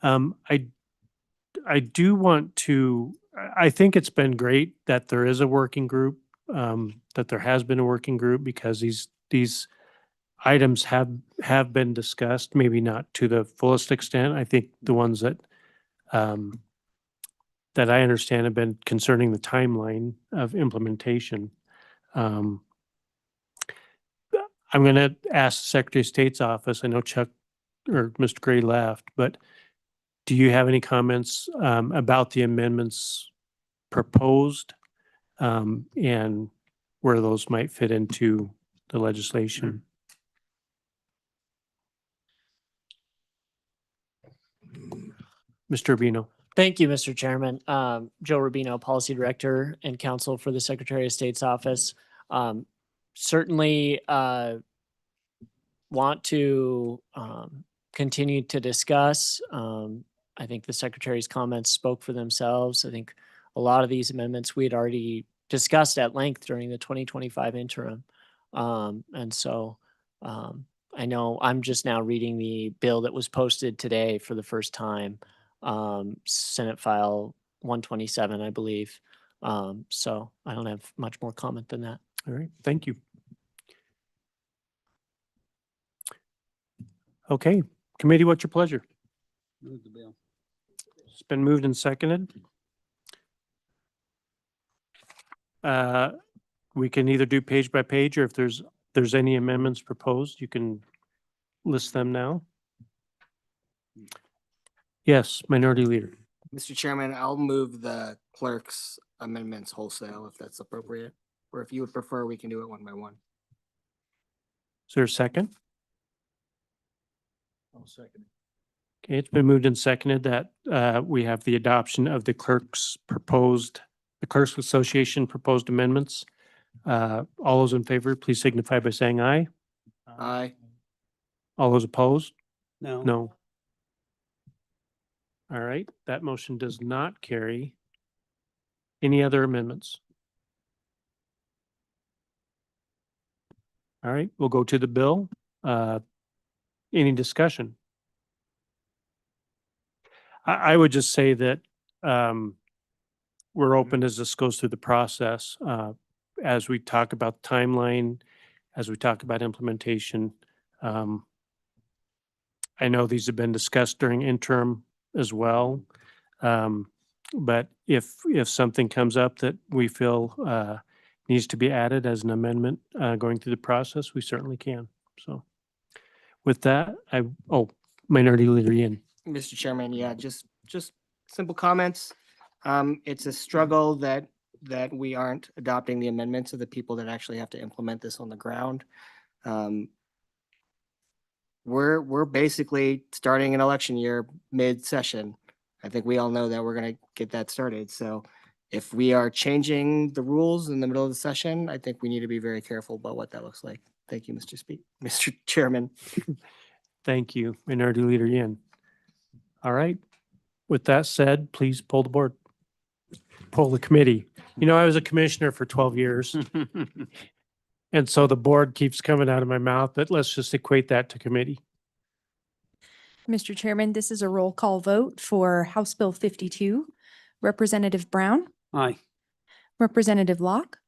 I do want to, I think it's been great that there is a working group, that there has been a working group, because these items have been discussed, maybe not to the fullest extent. I think the ones that that I understand have been concerning the timeline of implementation. I'm going to ask the Secretary of State's office. I know Chuck or Mr. Gray left, but do you have any comments about the amendments proposed and where those might fit into the legislation? Mr. Urbino. Thank you, Mr. Chairman. Joe Rubino, Policy Director and Counsel for the Secretary of State's Office. Certainly want to continue to discuss. I think the Secretary's comments spoke for themselves. I think a lot of these amendments we had already discussed at length during the 2025 interim. And so I know I'm just now reading the bill that was posted today for the first time, Senate File 127, I believe. So I don't have much more comment than that. All right, thank you. Okay, committee, what's your pleasure? Move the bill. It's been moved and seconded. We can either do page by page, or if there's any amendments proposed, you can list them now. Yes, Minority Leader. Mr. Chairman, I'll move the clerk's amendments wholesale if that's appropriate, or if you would prefer, we can do it one by one. Is there a second? I'll second. Okay, it's been moved and seconded that we have the adoption of the Clerks Association proposed amendments. All those in favor, please signify by saying aye. Aye. All those opposed? No. No. All right, that motion does not carry. Any other amendments? All right, we'll go to the bill. Any discussion? I would just say that we're open as this goes through the process. As we talk about timeline, as we talk about implementation. I know these have been discussed during interim as well. But if something comes up that we feel needs to be added as an amendment going through the process, we certainly can. So with that, Minority Leader Ian. Mr. Chairman, yeah, just simple comments. It's a struggle that we aren't adopting the amendments of the people that actually have to implement this on the ground. We're basically starting an election year mid-session. I think we all know that we're gonna get that started. So if we are changing the rules in the middle of the session, I think we need to be very careful about what that looks like. Thank you, Mr. Chairman. Thank you, Minority Leader Ian. All right. With that said, please pull the board. Pull the committee. You know, I was a commissioner for 12 years. And so the board keeps coming out of my mouth, but let's just equate that to committee. Mr. Chairman, this is a roll call vote for House Bill 52. Representative Brown, Aye. Representative Locke,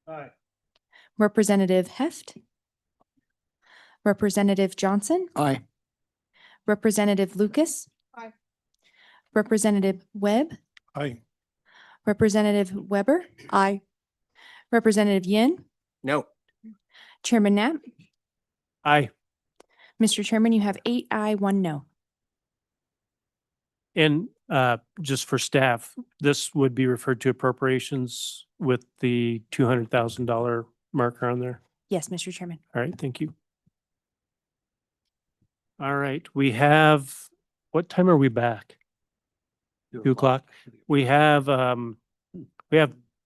Aye. Representative Heft, Representative Johnson, Aye. Representative Lucas, Aye. Representative Webb, Aye. Representative Weber, Aye. Representative Yin, No. Chairman Knapp. Aye. Mr. Chairman, you have 8 aye, 1 no. And just for staff, this would be referred to appropriations with the $200,000 marker on there. Yes, Mr. Chairman. All right, thank you. All right, we have, what time are we back? 2 o'clock. We have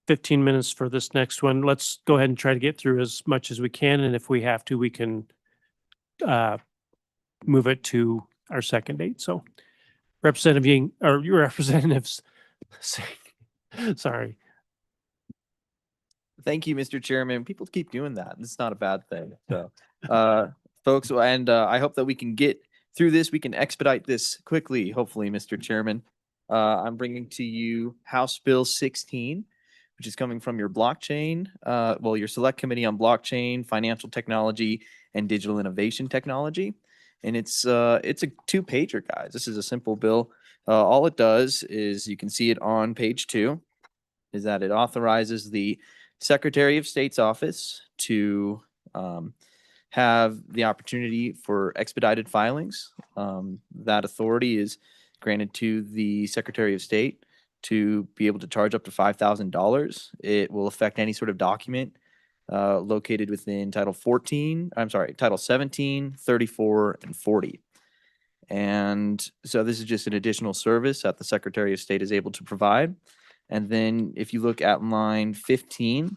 15 minutes for this next one. Let's go ahead and try to get through as much as we can. And if we have to, we can move it to our second date. So Representative Ying, or your representatives, sorry. Thank you, Mr. Chairman. People keep doing that. It's not a bad thing. So, folks, and I hope that we can get through this. We can expedite this quickly, hopefully, Mr. Chairman. I'm bringing to you House Bill 16, which is coming from your blockchain, your Select Committee on Blockchain, Financial Technology, and Digital Innovation Technology. And it's a 2-pager, guys. This is a simple bill. All it does is, you can see it on page 2, is that it authorizes the Secretary of State's office to have the opportunity for expedited filings. That authority is granted to the Secretary of State to be able to charge up to $5,000. It will affect any sort of document located within Title 17, 34, and 40. And so this is just an additional service that the Secretary of State is able to provide. And then if you look at line 15,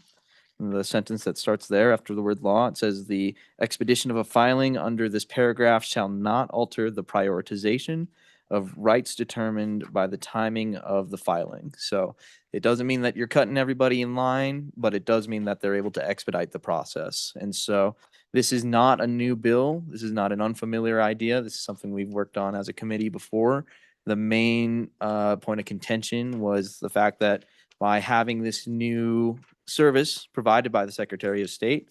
the sentence that starts there after the word law, it says the expedition of a filing under this paragraph shall not alter the prioritization of rights determined by the timing of the filing. So it doesn't mean that you're cutting everybody in line, but it does mean that they're able to expedite the process. And so this is not a new bill. This is not an unfamiliar idea. This is something we've worked on as a committee before. The main point of contention was the fact that by having this new service provided by the Secretary of State,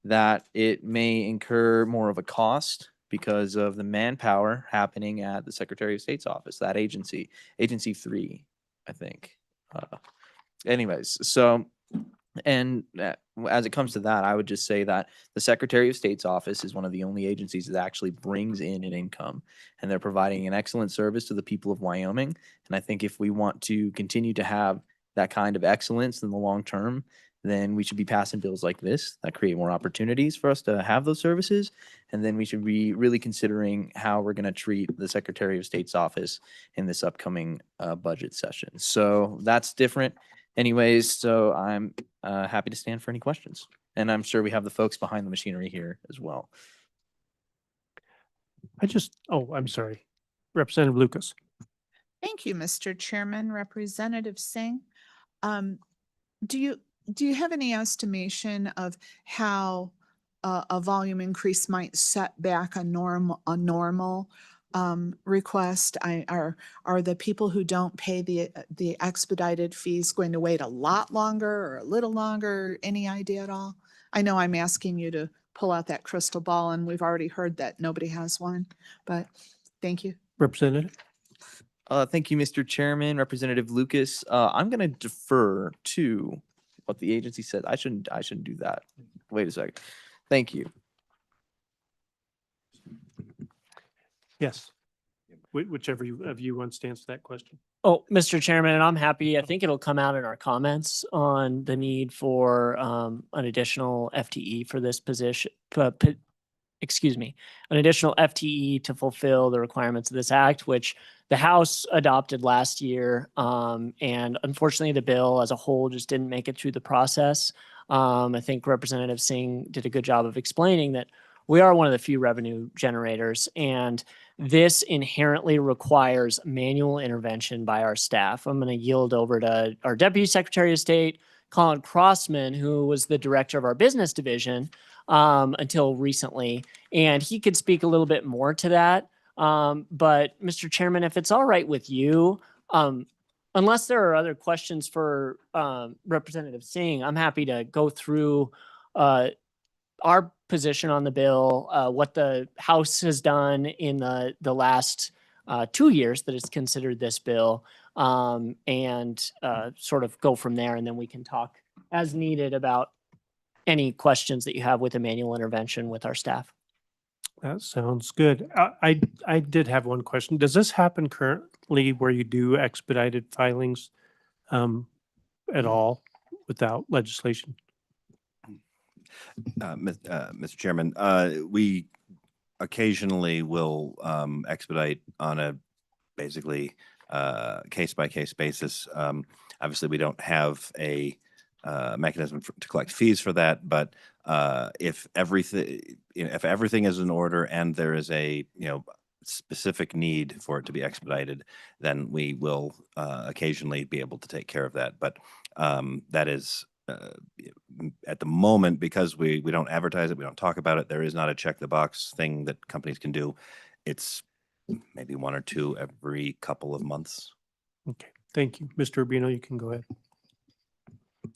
that it may incur more of a cost because of the manpower happening at the Secretary of State's office, that agency, Agency 3, I think. Anyways, so, and as it comes to that, I would just say that the Secretary of State's office is one of the only agencies that actually brings in an income, and they're providing an excellent service to the people of Wyoming. And I think if we want to continue to have that kind of excellence in the long term, then we should be passing bills like this that create more opportunities for us to have those services. And then we should be really considering how we're going to treat the Secretary of State's office in this upcoming budget session. So that's different. Anyways, so I'm happy to stand for any questions. And I'm sure we have the folks behind the machinery here as well. I'm sorry. Representative Lucas. Thank you, Mr. Chairman. Representative Singh, do you have any estimation of how a volume increase might set back a normal request? Are the people who don't pay the expedited fees going to wait a lot longer or a little longer? Any idea at all? I know I'm asking you to pull out that crystal ball, and we've already heard that nobody has one, but thank you. Representative. Thank you, Mr. Chairman. Representative Lucas, I'm going to defer to what the agency said. I shouldn't do that. Wait a second. Thank you. Yes. Whichever of you wants to answer that question. Oh, Mr. Chairman, and I'm happy. I think it'll come out in our comments on the need for an additional FTE for this position. Excuse me, an additional FTE to fulfill the requirements of this act, which the House adopted last year. And unfortunately, the bill as a whole just didn't make it through the process. I think Representative Singh did a good job of explaining that we are one of the few revenue generators, and this inherently requires manual intervention by our staff. I'm going to yield over to our Deputy Secretary of State, Colin Crossman, who was the director of our business division until recently, and he could speak a little bit more to that. But Mr. Chairman, if it's all right with you, unless there are other questions for Representative Singh, I'm happy to go through our position on the bill, what the House has done in the last 2 years that it's considered this bill, and sort of go from there. And then we can talk as needed about any questions that you have with the manual intervention with our staff. That sounds good. I did have one question. Does this happen currently where you do expedited filings at all without legislation? Mr. Chairman, we occasionally will expedite on a basically case-by-case basis. Obviously, we don't have a mechanism to collect fees for that, but if everything is in order and there is a specific need for it to be expedited, then we will occasionally be able to take care of that. But that is at the moment, because we don't advertise it, we don't talk about it, there is not a check the box thing that companies can do. It's maybe 1 or 2 every couple of months. Okay, thank you. Mr. Urbino, you can go ahead.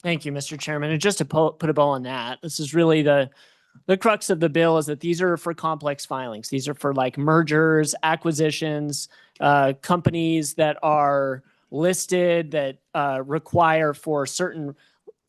Thank you, Mr. Chairman. And just to put a bow on that, this is really the crux of the bill, is that these are for complex filings. These are for like mergers, acquisitions, companies that are listed that require for certain,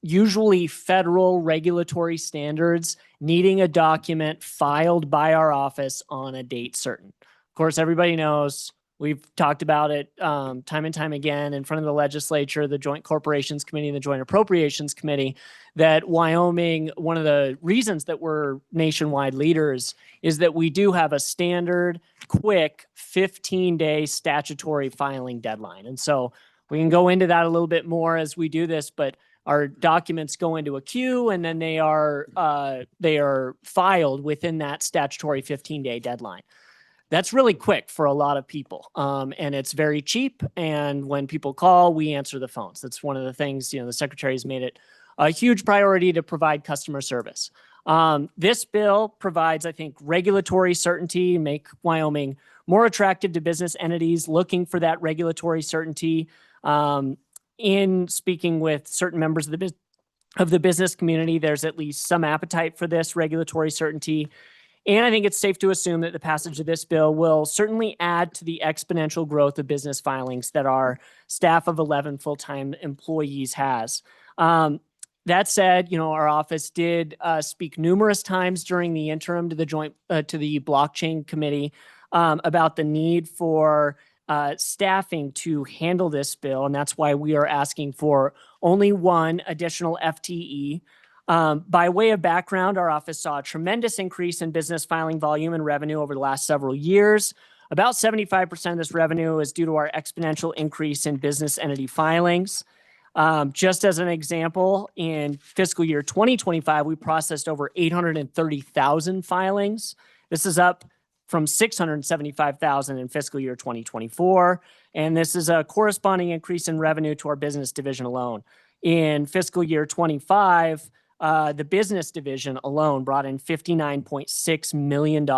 usually federal regulatory standards, needing a document filed by our office on a date certain. Of course, everybody knows, we've talked about it time and time again in front of the legislature, the Joint Corporations Committee and the Joint Appropriations Committee, that Wyoming, one of the reasons that we're nationwide leaders is that we do have a standard, quick 15-day statutory filing deadline. And so we can go into that a little bit more as we do this, but our documents go into a queue and then they are filed within that statutory 15-day deadline. That's really quick for a lot of people. And it's very cheap. And when people call, we answer the phones. That's one of the things, the secretary has made it a huge priority to provide customer service. This bill provides, I think, regulatory certainty, make Wyoming more attractive to business entities looking for that regulatory certainty. In speaking with certain members of the business community, there's at least some appetite for this regulatory certainty. And I think it's safe to assume that the passage of this bill will certainly add to the exponential growth of business filings that our staff of 11 full-time employees has. That said, our office did speak numerous times during the interim to the blockchain committee about the need for staffing to handle this bill. And that's why we are asking for only one additional FTE. By way of background, our office saw a tremendous increase in business filing volume and revenue over the last several years. About 75% of this revenue is due to our exponential increase in business entity filings. Just as an example, in fiscal year 2025, we processed over 830,000 filings. This is up from 675,000 in fiscal year 2024. And this is a corresponding increase in revenue to our business division alone. In fiscal year 25, the business division alone brought in $59.6 million,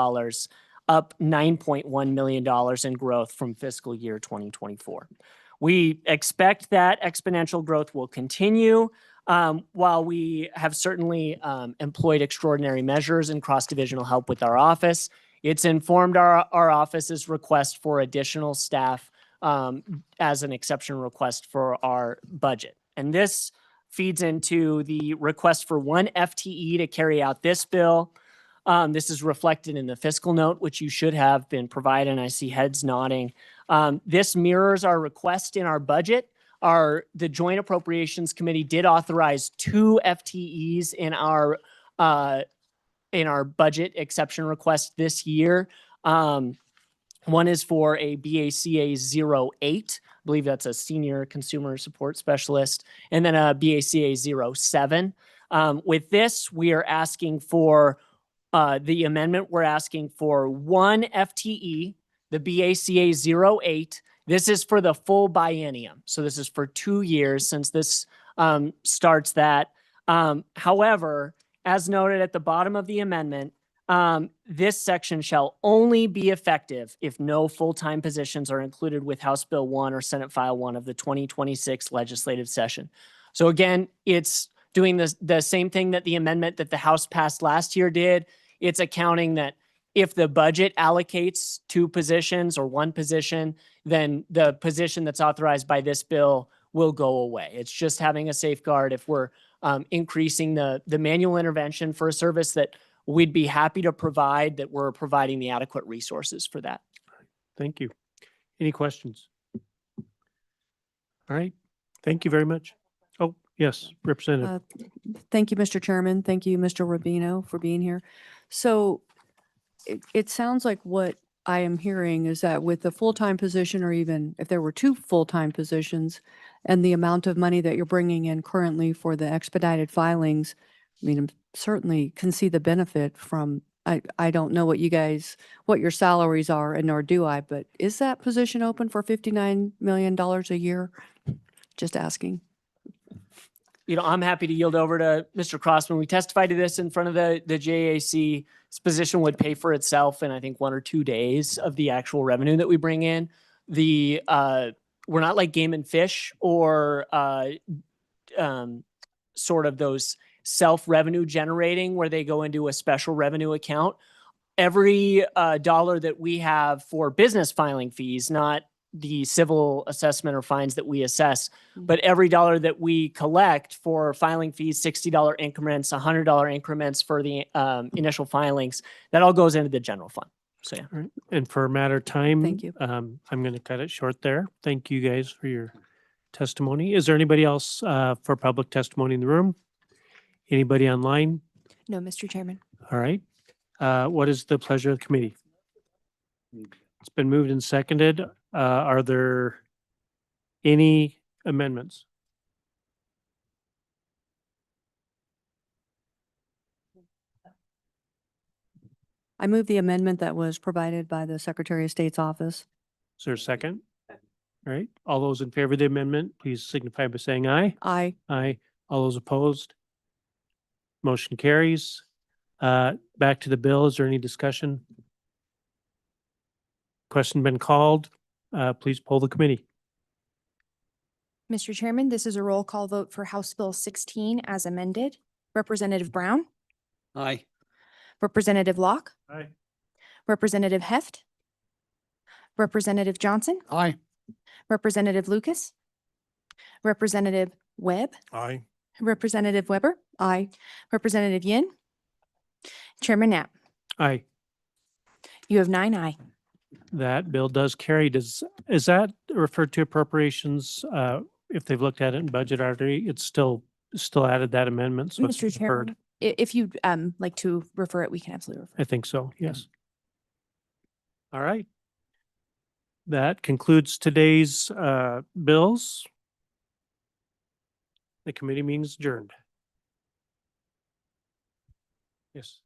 up $9.1 million in growth from fiscal year 2024. We expect that exponential growth will continue while we have certainly employed extraordinary measures and cross-divisional help with our office. It's informed our office's request for additional staff as an exception request for our budget. And this feeds into the request for one FTE to carry out this bill. This is reflected in the fiscal note, which you should have been provided, and I see heads nodding. This mirrors our request in our budget. The Joint Appropriations Committee did authorize 2 FTEs in our budget exception request this year. One is for a BACA 08. I believe that's a senior consumer support specialist, and then a BACA 07. With this, we are asking for the amendment. We're asking for 1 FTE, the BACA 08. This is for the full biennium. So this is for 2 years since this starts that. However, as noted at the bottom of the amendment, this section shall only be effective if no full-time positions are included with House Bill 1 or Senate File 1 of the 2026 legislative session. So again, it's doing the same thing that the amendment that the House passed last year did. It's accounting that if the budget allocates 2 positions or 1 position, then the position that's authorized by this bill will go away. It's just having a safeguard if we're increasing the manual intervention for a service that we'd be happy to provide, that we're providing the adequate resources for that. Thank you. Any questions? All right. Thank you very much. Oh, yes, Representative. Thank you, Mr. Chairman. Thank you, Mr. Rubino, for being here. So it sounds like what I am hearing is that with the full-time position, or even if there were 2 full-time positions and the amount of money that you're bringing in currently for the expedited filings, I mean, I certainly can see the benefit from, I don't know what your salaries are, and nor do I, but is that position open for $59 million a year? Just asking. I'm happy to yield over to Mr. Crossman. We testified to this in front of the JAC. This position would pay for itself in, I think, 1 or 2 days of the actual revenue that we bring in. We're not like Game and Fish or sort of those self-revenue generating where they go into a special revenue account. Every dollar that we have for business filing fees, not the civil assessment or fines that we assess, but every dollar that we collect for filing fees, $60 increments, $100 increments for the initial filings, that all goes into the general fund. So yeah. All right. And for a matter of time, Thank you. I'm going to cut it short there. Thank you guys for your testimony. Is there anybody else for public testimony in the room? Anybody online? No, Mr. Chairman. All right. What is the pleasure of the committee? It's been moved and seconded. Are there any amendments? I move the amendment that was provided by the Secretary of State's office. Is there a second? All right, all those in favor of the amendment, please signify by saying aye. Aye. Aye. All those opposed? Motion carries. Back to the bill. Is there any discussion? Question been called. Please poll the committee. Mr. Chairman, this is a roll call vote for House Bill 16 as amended. Representative Brown, Aye. Representative Locke, Aye. Representative Heft, Representative Johnson, Aye. Representative Lucas, Representative Webb, Aye. Representative Weber, aye. Representative Yin, Chairman Knapp. Aye. You have 9 aye. That bill does carry. Is that referred to appropriations? If they've looked at it in budget already, it's still added that amendment. So it's Mr. deferred. Chairman, if you'd like to refer it, we can absolutely refer. I think so, yes. All right. That concludes today's bills. The committee meeting is adjourned. Yes.